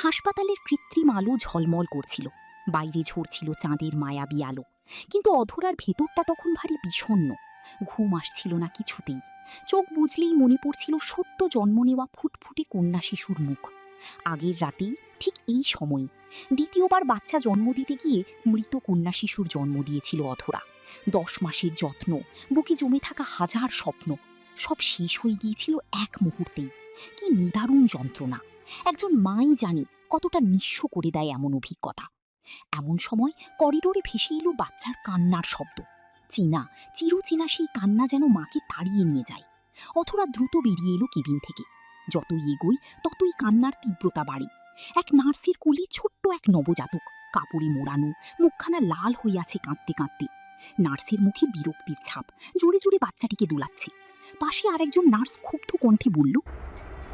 হাসপাতালের কৃত্রিম আলো ঝলমল করছিল, বাইরে ঝরছিল চাঁদের মায়াবী আলো। কিন্তু অধরার ভেতরটা তখন ভারী বিষণ্ণ, ঘুম আসছিল না কিছুতেই। চোখ বুঝলেই মনে পড়ছিল সদ্য জন্ম নেওয়া ফুটফুটে কন্যা শিশুর মুখ। আগের রাতেই ঠিক এই সময়ে দ্বিতীয়বার বাচ্চা জন্ম দিতে গিয়ে মৃত কন্যা শিশুর জন্ম দিয়েছিল অধরা। 10 মাসের যত্ন, বুকে জমে থাকা হাজার স্বপ্ন, সব শেষ হয়ে গিয়েছিল এক মুহূর্তেই। কি নিদারুণ যন্ত্রণা! একজন মাই জানে কতটা নিঃস্ব করে দেয় এমন অভিজ্ঞতা। এমন সময় করিডোরে ভেসে এলো বাচ্চার কান্নার শব্দ। চেনা, চিরচেনা সেই কান্না যেন মাকে তাড়িয়ে নিয়ে যায়। অথরা দ্রুত বেরিয়ে এলো কেবিন থেকে। যতই এগোই ততই কান্নার তীব্রতা বাড়ে। এক নার্সের কোলে ছোট্ট এক নবজাতক, কাপড়ে মোড়ানো, মুখখানা লাল হয়ে আছে কাঁদতে কাঁদতে। নার্সের মুখে বিরক্তির ছাপ, জোরে জোরে বাচ্চাটিকে দোলাচ্ছে। পাশে আরেকজন নার্স ক্ষুব্ধ কণ্ঠে বলল,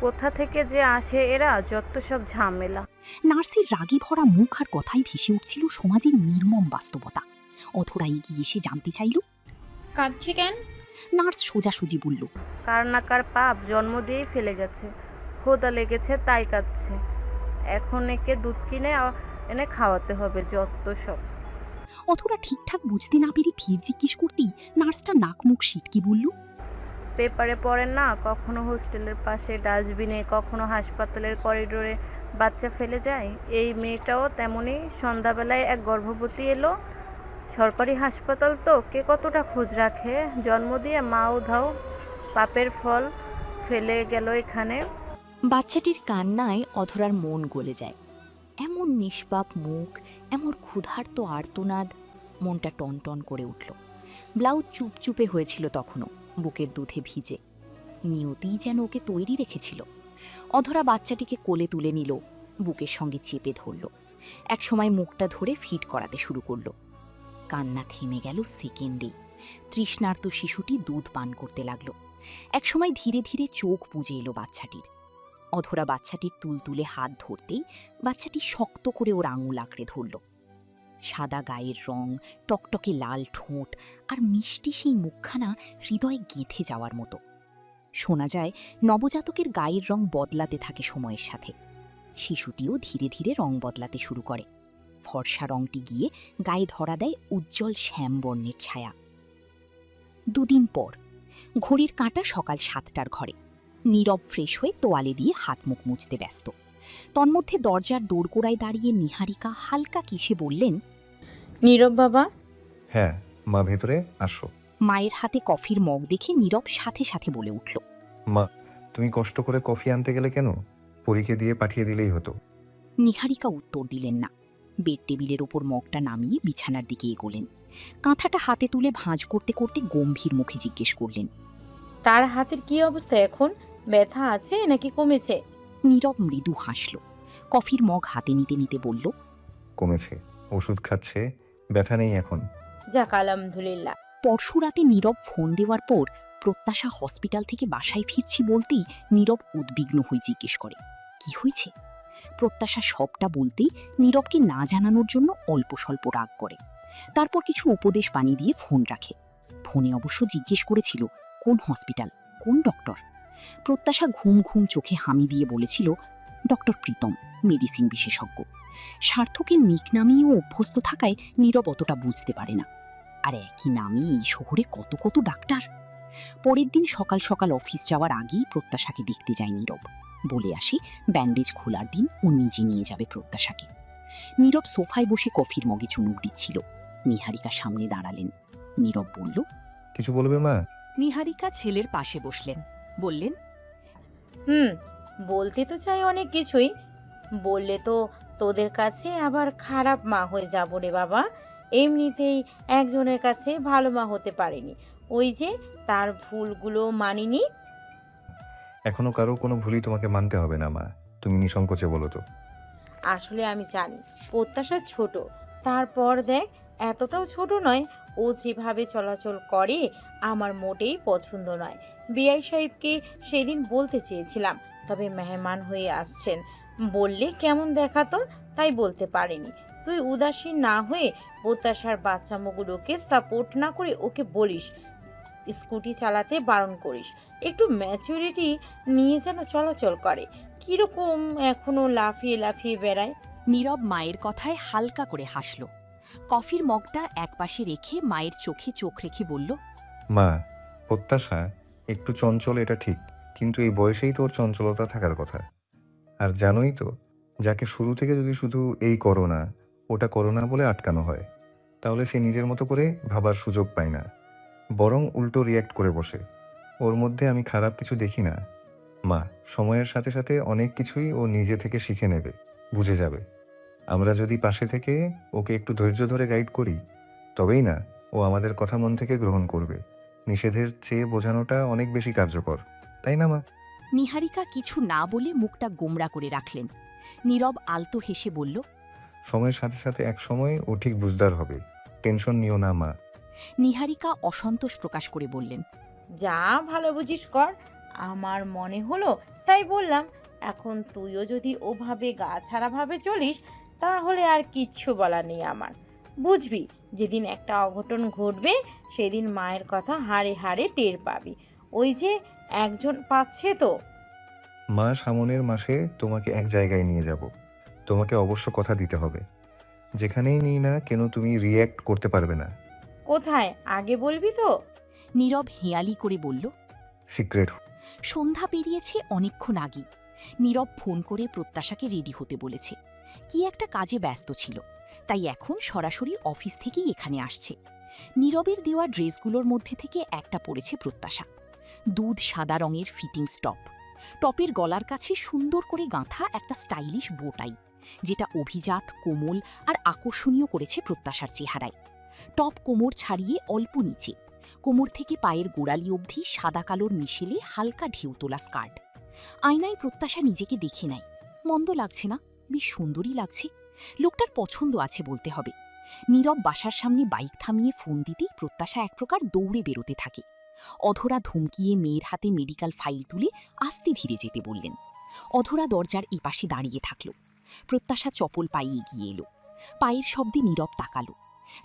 কোথা থেকে যে আসে এরা, যত সব ঝামেলা। নার্সের রাগে ভরা মুখ আর কথাই ভেসে উঠছিল সমাজের নির্মম বাস্তবতা। অথরা এগিয়ে এসে জানতে চাইল, কাঁদছে কেন? নার্স সোজাসুজি বলল, কার না কার পাপ জন্ম দিয়েই ফেলে গেছে, ক্ষুধা লেগেছে তাই কাঁদছে। এখন একে দুধ কিনে এনে খাওয়াতে হবে, যত সব। অথরা ঠিকঠাক বুঝতে না পেরে ফির জিজ্ঞেস করতেই নার্সটা নাক মুখ সিটকে বলল, পেপারে পড়েন না, কখনো হোস্টেলের পাশে ডাস্টবিনে, কখনো হাসপাতালের করিডোরে বাচ্চা ফেলে যায়। এই মেয়েটাও তেমনই। সন্ধ্যাবেলায় এক গর্ভবতী এলো। সরকারি হাসপাতাল তো, কে কতটা খোঁজ রাখে। জন্ম দিয়ে মাও ধাও, পাপের ফল, ফেলে গেল এখানে। বাচ্চাটির কান্নায় অধরার মন গলে যায়। এমন নিষ্পাপ মুখ, এমন ক্ষুধার্ত আর্তনাদ, মনটা টনটন করে উঠল। ব্লাউজ চুপচুপে হয়েছিল তখনও, বুকের দুধে ভিজে। নিয়তিই যেন ওকে তৈরি রেখেছিল। অধরা বাচ্চাটিকে কোলে তুলে নিল, বুকের সঙ্গে চেপে ধরল। একসময় মুখটা ধরে ফিট করাতে শুরু করল। কান্না থেমে গেল সেকেন্ডে। তৃষ্ণার্ত শিশুটি দুধ পান করতে লাগলো। একসময় ধীরে ধীরে চোখ বুজে এলো বাচ্চাটির। অধরা বাচ্চাটির তুলতুলে হাত ধরতেই বাচ্চাটি শক্ত করে ওর আঙুল আঁকড়ে ধরল। সাদা গায়ের রং, টকটকে লাল ঠোঁট আর মিষ্টি সেই মুখখানা হৃদয়ে গেঁথে যাওয়ার মতো। শোনা যায় নবজাতকের গায়ের রং বদলাতে থাকে সময়ের সাথে। শিশুটিও ধীরে ধীরে রং বদলাতে শুরু করে। ফর্সা রংটি গিয়ে গায়ে ধরা দেয় উজ্জ্বল শ্যাম বর্ণের ছায়া। 2 দিন পর ঘড়ির কাঁটা সকাল 7টার ঘরে। নীরব ফ্রেশ হয়ে তোয়ালে দিয়ে হাত মুখ মুছতে ব্যস্ত। তন্মধ্যে দরজার দোরগোড়ায় দাঁড়িয়ে নিহারিকা হালকা কেশে বললেন, নীরব বাবা। হ্যাঁ মা, ভেতরে আসো। মায়ের হাতে কফির মগ দেখে নীরব সাথে সাথে বলে উঠল, মা, তুমি কষ্ট করে কফি আনতে গেলে কেন? পরীকে দিয়ে পাঠিয়ে দিলেই হতো। নিহারিকা উত্তর দিলেন না। বেড টেবিলের ওপর মগটা নামিয়ে বিছানার দিকে এগোলেন। কাঁথাটা হাতে তুলে ভাঁজ করতে করতে গম্ভীর মুখে জিজ্ঞেস করলেন, তার হাতের কি অবস্থা এখন? ব্যথা আছে নাকি কমেছে? নীরব মৃদু হাসল। কফির মগ হাতে নিতে নিতে বলল, কমেছে, ওষুধ খাচ্ছে, ব্যথা নেই এখন। যাক আলহামদুলিল্লাহ। পরশুরাতে নীরব ফোন দেওয়ার পর প্রত্যাশা হসপিটাল থেকে বাসায় ফিরছি বলতেই নীরব উদ্বিগ্ন হয়ে জিজ্ঞেস করে, কি হয়েছে? প্রত্যাশা সবটা বলতেই নীরবকে না জানানোর জন্য অল্প স্বল্প রাগ করে। তারপর কিছু উপদেশ বাণী দিয়ে ফোন রাখে। ফোনে অবশ্য জিজ্ঞেস করেছিল কোন হসপিটাল, কোন ডক্টর। প্রত্যাশা ঘুম ঘুম চোখে হামি দিয়ে বলেছিল, ডক্টর প্রীতম, মেডিসিন বিশেষজ্ঞ। সার্থকের নিক নামেও অভ্যস্ত থাকায় নীরব অতটা বুঝতে পারে না। আর একই নামে এই শহরে কত কত ডাক্তার। পরের দিন সকাল সকাল অফিস যাওয়ার আগেই প্রত্যাশাকে দেখতে যায় নীরব। বলে আসে ব্যান্ডেজ খোলার দিন ও নিজে নিয়ে যাবে প্রত্যাশাকে। নীরব সোফায় বসে কফির মগে চুমুক দিচ্ছিল। নিহারিকা সামনে দাঁড়ালেন। নীরব বলল, কিছু বলবে মা? নিহারিকা ছেলের পাশে বসলেন, বললেন, বলতে তো চাই অনেক কিছুই। বললে তো তোদের কাছে আবার খারাপ মা হয়ে যাব রে বাবা। এমনিতেই একজনের কাছে ভালো মা হতে পারিনি, ওই যে তার ভুলগুলো মানিনি। এখনো কারো কোনো ভুলই তোমাকে মানতে হবে না মা, তুমি নিঃসংকোচে বলো তো। আসলে আমি জানি প্রত্যাশা ছোট, তারপর দেখ এতটাও ছোট নয়। ও যেভাবে চলাচল করে আমার মোটেই পছন্দ নয়। বিআই সাহেবকে সেদিন বলতে চেয়েছিলাম, তবে মেহমান হয়ে আসছেন বললে কেমন দেখাতো, তাই বলতে পারিনি। তুই উদাসীন না হয়ে প্রত্যাশার বাচ্চামোগুলোকে সাপোর্ট না করে ওকে বলিস স্কুটি চালাতে বারণ করিস, একটু ম্যাচুরিটি নিয়ে যেন চলাচল করে। কীরকম এখনো লাফিয়ে লাফিয়ে বেড়ায়। নীরব মায়ের কথায় হালকা করে হাসল। কফির মগটা একপাশে রেখে মায়ের চোখে চোখ রেখে বলল, মা, প্রত্যাশা একটু চঞ্চল এটা ঠিক, কিন্তু এই বয়সেই তোর চঞ্চলতা থাকার কথা। আর জানোই তো, যাকে শুরু থেকে যদি শুধু এই করো না ওটা করো না বলে আটকানো হয়, তাহলে সে নিজের মতো করে ভাবার সুযোগ পায় না, বরং উল্টো রিয়্যাক্ট করে বসে। ওর মধ্যে আমি খারাপ কিছু দেখি না মা। সময়ের সাথে সাথে অনেক কিছুই ও নিজে থেকে শিখে নেবে, বুঝে যাবে। আমরা যদি পাশে থেকে ওকে একটু ধৈর্য ধরে গাইড করি, তবেই না ও আমাদের কথা মন থেকে গ্রহণ করবে। নিষেধের চেয়ে বোঝানোটা অনেক বেশি কার্যকর, তাই না মা? নিহারিকা কিছু না বলে মুখটা গোমড়া করে রাখলেন। নীরব আলতো হেসে বলল, সময়ের সাথে সাথে এক সময় ও ঠিক বুঝদার হবে, টেনশন নিও না মা। নিহারিকা অসন্তোষ প্রকাশ করে বললেন, যা ভালো বুঝিস কর, আমার মনে হলো তাই বললাম। এখন তুইও যদি ওভাবে গা ছাড়াভাবে চলিস, তাহলে আর কিচ্ছু বলার নেই আমার। বুঝবি, যেদিন একটা অঘটন ঘটবে সেদিন মায়ের কথা হাড়ে হাড়ে টের পাবি। ওই যে একজন পাচ্ছে তো। মা, সামনের মাসে তোমাকে এক জায়গায় নিয়ে যাব। তোমাকে অবশ্য কথা দিতে হবে, যেখানেই নিই না কেন তুমি রিয়্যাক্ট করতে পারবে না। কোথায় আগে বলবি তো? নীরব হেঁয়ালি করে বলল, সিক্রেট। সন্ধ্যা পেরিয়েছে অনেকক্ষণ আগেই। নীরব ফোন করে প্রত্যাশাকে রেডি হতে বলেছে। কি একটা কাজে ব্যস্ত ছিল, তাই এখন সরাসরি অফিস থেকেই এখানে আসছে। নীরবের দেওয়া ড্রেসগুলোর মধ্যে থেকে একটা পড়েছে প্রত্যাশা। দুধ সাদা রঙের ফিটিংস টপ, টপের গলার কাছে সুন্দর করে গাঁথা একটা স্টাইলিশ বোটাই, যেটা অভিজাত, কোমল আর আকর্ষণীয় করেছে প্রত্যাশার চেহারায়। টপ কোমর ছাড়িয়ে অল্প নিচে, কোমর থেকে পায়ের গোড়ালি অবধি সাদা কালোর মিশেলে হালকা ঢেউ তোলা স্কার্ট। আয়নায় প্রত্যাশা নিজেকে দেখে নেয়। মন্দ লাগছে না, বেশ সুন্দরই লাগছে। লোকটার পছন্দ আছে বলতে হবে। নীরব বাসার সামনে বাইক থামিয়ে ফোন দিতেই প্রত্যাশা এক প্রকার দৌড়ে বেরোতে থাকে। অধরা ধমকিয়ে মেয়ের হাতে মেডিকেল ফাইল তুলে আস্তে ধীরে যেতে বললেন। অধরা দরজার এপাশে দাঁড়িয়ে থাকল। প্রত্যাশা চপল পায়ে এগিয়ে এলো। পায়ের শব্দে নীরব তাকালো।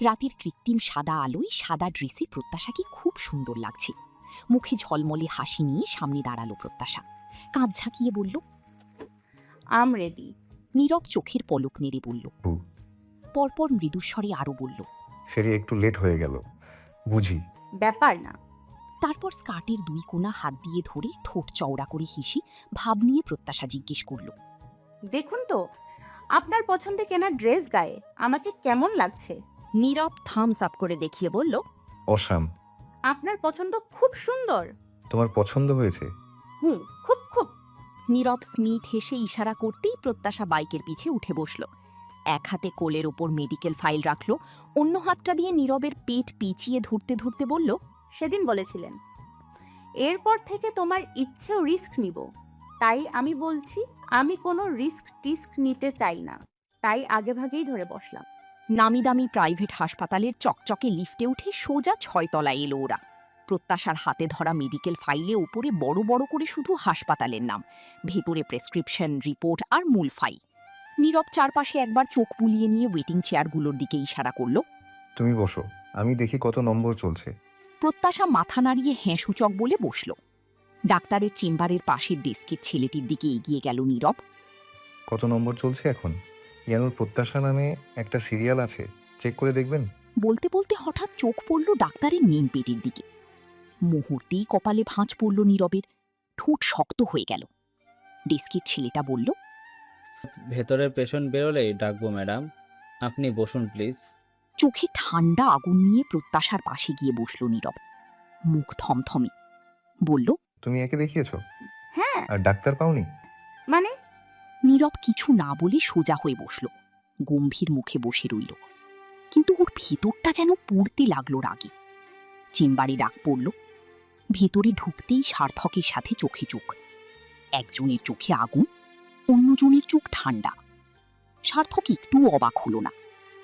রাতের কৃত্রিম সাদা আলোয় সাদা ড্রেসে প্রত্যাশাকে খুব সুন্দর লাগছে। মুখে ঝলমলে হাসি নিয়ে সামনে দাঁড়ালো প্রত্যাশা। কাঁধ ঝাঁকিয়ে বলল, আম রেডি। নীরব চোখের পলক নেড়ে বলল। পরপর মৃদুস্বরে আরও বলল, সেরে একটু লেট হয়ে গেল, বুঝি। ব্যাপার না। তারপর স্কার্টের দুই কোণা হাত দিয়ে ধরে ঠোঁট চওড়া করে হেসে ভাব নিয়ে প্রত্যাশা জিজ্ঞেস করল, দেখুন তো, আপনার পছন্দে কেনা ড্রেস গায়ে আমাকে কেমন লাগছে? নীরব থামস আপ করে দেখিয়ে বলল, অসাম। আপনার পছন্দ খুব সুন্দর। তোমার পছন্দ হয়েছে? খুব খুব। নীরব স্মিথ হেসে ইশারা করতেই প্রত্যাশা বাইকের পিছে উঠে বসল। এক হাতে কোলের ওপর মেডিকেল ফাইল রাখল, অন্য হাতটা দিয়ে নীরবের পেট পিছিয়ে ধরতে ধরতে বলল, সেদিন বলেছিলেন এরপর থেকে তোমার ইচ্ছেও রিস্ক নিব, তাই আমি বলছি আমি কোনো রিস্ক টিস্ক নিতে চাই না, তাই আগেভাগেই ধরে বসলাম। নামি দামি প্রাইভেট হাসপাতালের চকচকে লিফটে উঠে সোজা 6 তলায় এলো ওরা। প্রত্যাশার হাতে ধরা মেডিকেল ফাইলে উপরে বড় বড় করে শুধু হাসপাতালের নাম, ভেতরে প্রেসক্রিপশন, রিপোর্ট আর মূল ফাইল। নীরব চারপাশে একবার চোখ বুলিয়ে নিয়ে ওয়েটিং চেয়ারগুলোর দিকে ইশারা করল, তুমি বসো, আমি দেখি কত নম্বর চলছে। প্রত্যাশা মাথা নাড়িয়ে হ্যাঁ সূচক বলে বসল। ডাক্তারের চেম্বারের পাশের ডেস্কের ছেলেটির দিকে এগিয়ে গেল নীরব। কত নম্বর চলছে এখন? ইয়ানুর প্রত্যাশা নামে একটা সিরিয়াল আছে, চেক করে দেখবেন। বলতে বলতে হঠাৎ চোখ পড়ল ডাক্তারের নিম পেটির দিকে। মুহূর্তেই কপালে ভাঁজ পড়ল নীরবের, ঠোঁট শক্ত হয়ে গেল। ডেস্কের ছেলেটা বলল, ভেতরের পেশেন্ট বেরোলেই ডাকবো ম্যাডাম, আপনি বসুন প্লিজ। চোখে ঠান্ডা আগুন নিয়ে প্রত্যাশার পাশে গিয়ে বসল নীরব, মুখ থমথমে। বলল, তুমি একে দেখিয়েছো? হ্যাঁ। আর ডাক্তার পাওনি? মানে? নীরব কিছু না বলে সোজা হয়ে বসল, গম্ভীর মুখে বসে রইল। কিন্তু ওর ভেতরটা যেন পড়তে লাগলো রাগে। চেম্বারে ডাক পড়ল। ভেতরে ঢুকতেই সার্থকের সাথে চোখে চোখ। একজনের চোখে আগুন, অন্যজনের চোখ ঠান্ডা। সার্থক একটুও অবাক হল না,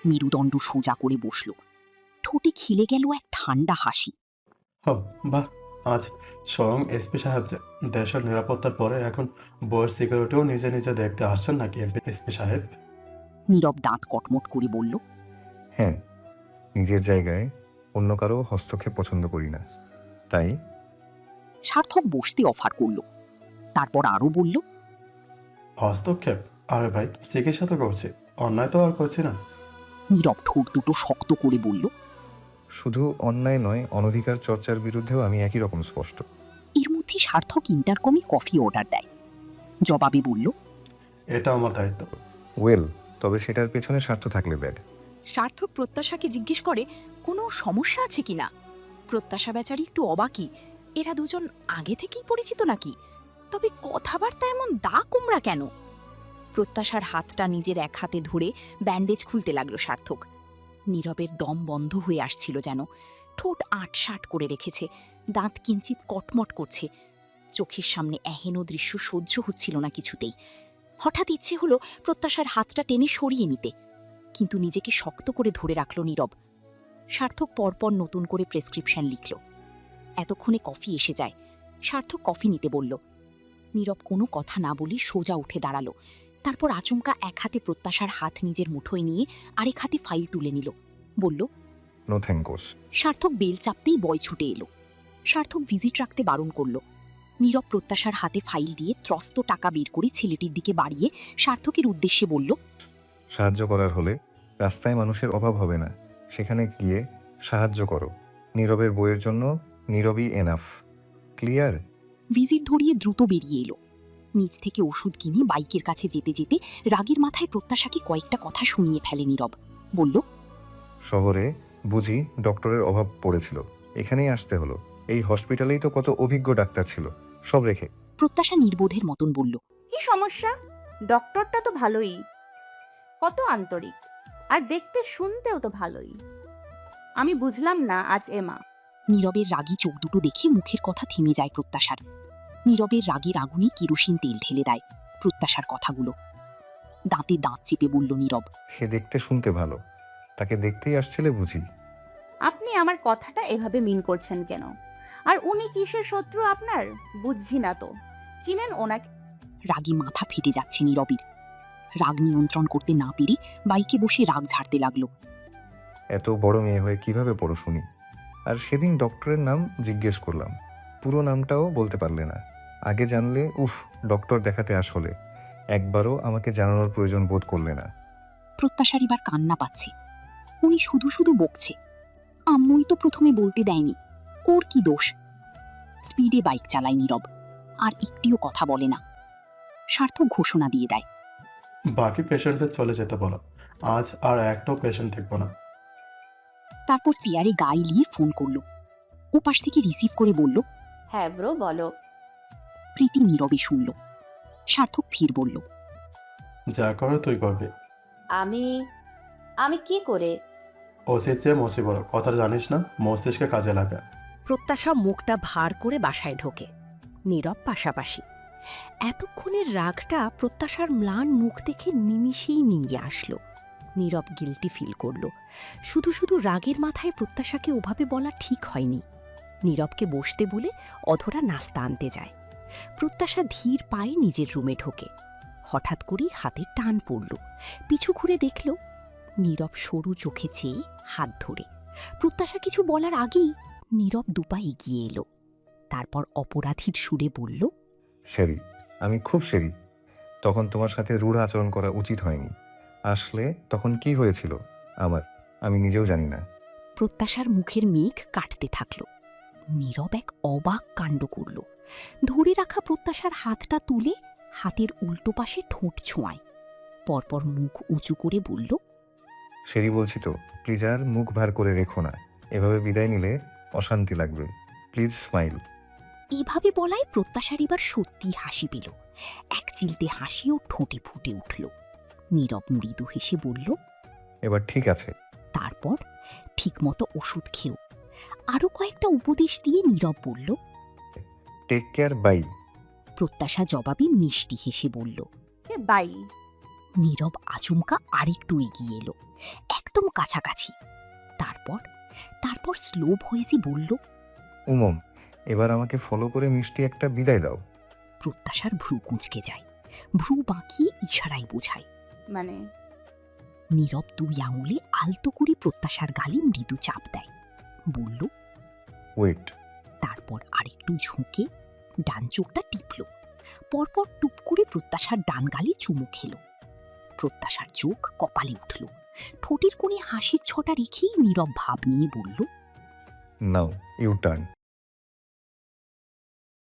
মেরুদণ্ড সোজা করে বসল। ঠোঁটে খিলে গেল এক ঠান্ডা হাসি। বাহ, আজ স্বয়ং এসপি সাহেব যে দেশের নিরাপত্তার পরে এখন বইয়ের সিকিউরিটিও নিজে নিজে দেখতে আসছেন নাকি এসপি সাহেব? নীরব দাঁত কটমট করে বলল, হ্যাঁ, নিজের জায়গায় অন্য কারো হস্তক্ষেপ পছন্দ করি না, তাই। সার্থক বসতে অফার করল। তারপর আরও বলল, হস্তক্ষেপ? আরে ভাই, চিকিৎসা তো করছি, অন্যায় তো আর করছি না। নীরব ঠোঁট দুটো শক্ত করে বলল, শুধু অন্যায় নয়, অনধিকার চর্চার বিরুদ্ধেও আমি একই রকম স্পষ্ট। এর মধ্যে সার্থক ইন্টারকমে কফি অর্ডার দেয়। জবাবে বলল, এটা আমার দায়িত্ব। ওয়েল, তবে সেটার পেছনে স্বার্থ থাকলে ব্যাড। সার্থক প্রত্যাশাকে জিজ্ঞেস করে কোনো সমস্যা আছে কিনা। প্রত্যাশা বেচারি একটু অবাকই, এরা দুজন আগে থেকেই পরিচিত নাকি? তবে কথাবার্তা এমন দা কুমড়া কেন? প্রত্যাশার হাতটা নিজের এক হাতে ধরে ব্যান্ডেজ খুলতে লাগলো সার্থক। নীরবের দম বন্ধ হয়ে আসছিল যেন, ঠোঁট আটসাট করে রেখেছে, দাঁত কিঞ্চিত কটমট করছে। চোখের সামনে এহেন দৃশ্য সহ্য হচ্ছিল না কিছুতেই। হঠাৎ ইচ্ছে হলো প্রত্যাশার হাতটা টেনে সরিয়ে নিতে, কিন্তু নিজেকে শক্ত করে ধরে রাখল নীরব। সার্থক পরপর নতুন করে প্রেসক্রিপশন লিখল। এতক্ষণে কফি এসে যায়। সার্থক কফি নিতে বলল। নীরব কোনো কথা না বলে সোজা উঠে দাঁড়ালো। তারপর আচমকা এক হাতে প্রত্যাশার হাত নিজের মুঠোয় নিয়ে আরেক হাতে ফাইল তুলে নিল। বলল, নো থ্যাঙ্কস। সার্থক বেল চাপতেই বয় ছুটে এলো। সার্থক ভিজিট রাখতে বারণ করল। নীরব প্রত্যাশার হাতে ফাইল দিয়ে ত্রস্ত টাকা বের করে ছেলেটির দিকে বাড়িয়ে সার্থকের উদ্দেশ্যে বলল, সাহায্য করার হলে রাস্তায় মানুষের অভাব হবে না, সেখানে গিয়ে সাহায্য করো। নীরবের বইয়ের জন্য নীরবই এনাফ। ক্লিয়ার? ভিজিট ধরিয়ে দ্রুত বেরিয়ে এলো। নিচ থেকে ওষুধ কিনে বাইকের কাছে যেতে যেতে রাগের মাথায় প্রত্যাশাকে কয়েকটা কথা শুনিয়ে ফেলে নীরব। বলল, শহরে বুঝি ডক্টরের অভাব পড়েছিল, এখানেই আসতে হলো। এই হসপিটালেই তো কত অভিজ্ঞ ডাক্তার ছিল, সব রেখে। প্রত্যাশা নির্বোধের মতন বলল, কি সমস্যা? ডক্টরটা তো ভালোই, কত আন্তরিক, আর দেখতে শুনতেও তো ভালোই। আমি বুঝলাম না আজ এমা। নীরবের রাগী চোখ দুটো দেখে মুখের কথা থেমে যায় প্রত্যাশার। নীরবের রাগের আগুনে কেরোসিন তেল ঢেলে দেয় প্রত্যাশার কথাগুলো। দাঁতে দাঁত চেপে বলল নীরব, সে দেখতে শুনতে ভালো, তাকে দেখতেই আসছিলে বুঝি। আপনি আমার কথাটা এভাবে মিন করছেন কেন? আর উনি কিসের শত্রু আপনার? বুঝছি না তো। চিনেন ওনাকে? রাগে মাথা ফেটে যাচ্ছে নীরবের। রাগ নিয়ন্ত্রণ করতে না পেরে বাইকে বসে রাগ ঝাড়তে লাগলো। এত বড় মেয়ে হয়ে কিভাবে পড়ো শুনি? আর সেদিন ডক্টরের নাম জিজ্ঞেস করলাম, পুরো নামটাও বলতে পারলে না। আগে জানলে, উফ, ডক্টর দেখাতে আসলে একবারও আমাকে জানানোর প্রয়োজন বোধ করলে না। প্রত্যাশার এবার কান্না পাচ্ছে। উনি শুধু শুধু বকছে। আম্মুই তো প্রথমে বলতে দেয়নি, ওর কি দোষ? স্পিডে বাইক চালায় নীরব, আর একটিও কথা বলে না। সার্থক ঘোষণা দিয়ে দেয়, বাকি পেশেন্টদের চলে যেতে বলো, আজ আর একটাও পেশেন্ট দেখবো না। তারপর চেয়ারে গা এলিয়ে ফোন করলো। ও পাশ থেকে রিসিভ করে বলল, হ্যাঁ ব্রো, বলো। প্রীতি নীরবে শুনল। সার্থক ফির বলল, যা করে তুই করবি। আমি আমি কি করে? ওসির চেয়ে মসি বড়, কথাটা জানিস না? মস্তিষ্কে কাজে লাগা। প্রত্যাশা মুখটা ভার করে বাসায় ঢোকে, নীরব পাশাপাশি। এতক্ষণের রাগটা প্রত্যাশার ম্লান মুখ দেখে নিমিষেই মিলিয়ে আসলো। নীরব গিল্টি ফিল করলো। শুধু শুধু রাগের মাথায় প্রত্যাশাকে ওভাবে বলা ঠিক হয়নি। নীরবকে বসতে বলে অধরা নাস্তা আনতে যায়। প্রত্যাশা ধীর পায়ে নিজের রুমে ঢোকে। হঠাৎ করেই হাতে টান পড়ল। পিছু ঘুরে দেখল নীরব সরু চোখে চেয়ে হাত ধরে। প্রত্যাশা কিছু বলার আগেই নীরব দুপা এগিয়ে এলো। তারপর অপরাধীর সুরে বলল, সেরি, আমি খুব সেরি। তখন তোমার সাথে রূঢ় আচরণ করা উচিত হয়নি। আসলে তখন কি হয়েছিল আমি নিজেও জানি না। প্রত্যাশার মুখের মেঘ কাটতে থাকল। নীরব এক অবাক কাণ্ড করল। ধরে রাখা প্রত্যাশার হাতটা তুলে হাতের উল্টো পাশে ঠোঁট ছোঁয়ায়। পরপর মুখ উঁচু করে বলল, সেরি বলছি তো, প্লিজ আর মুখ ভার করে রেখো না। এভাবে বিদায় নিলে অশান্তি লাগবে। Please smile. এভাবে বলায় প্রত্যাশার এবার সত্যি হাসি পেল। এক চিলতে হাসিও ঠোঁটে ফুটে উঠল। নীরব মৃদু হেসে বলল, এবার ঠিক আছে। তারপর ঠিকমতো ওষুধ খেও। আরও কয়েকটা উপদেশ দিয়ে নীরব বলল, টেক কেয়ার, বাই। প্রত্যাশা জবাবে মিষ্টি হেসে বলল, বাই। নীরব আচমকা আরেকটু এগিয়ে এলো, একদম কাছাকাছি। তারপর স্লো ভয়েসে বলল, উমম, এবার আমাকে ফলো করে মিষ্টি একটা বিদায় দাও। প্রত্যাশার ভ্রু কুঁচকে যায়, ভ্রু বাঁকিয়ে ইশারায় বোঝায়। মানে নীরব 2 আঙুলে আলতো করে প্রত্যাশার গালে মৃদু চাপ দেয়, বলল, ওয়েট। তারপর আরেকটু ঝুঁকে ডান চোখটা টিপল, পরপর টুপ করে প্রত্যাশার ডান গালে চুমু খেল। প্রত্যাশার চোখ কপালে উঠল, ঠোঁটের কোণে হাসির ছটা রেখেই নীরব ভাব নিয়ে বলল, নাও ইউ টার্ন।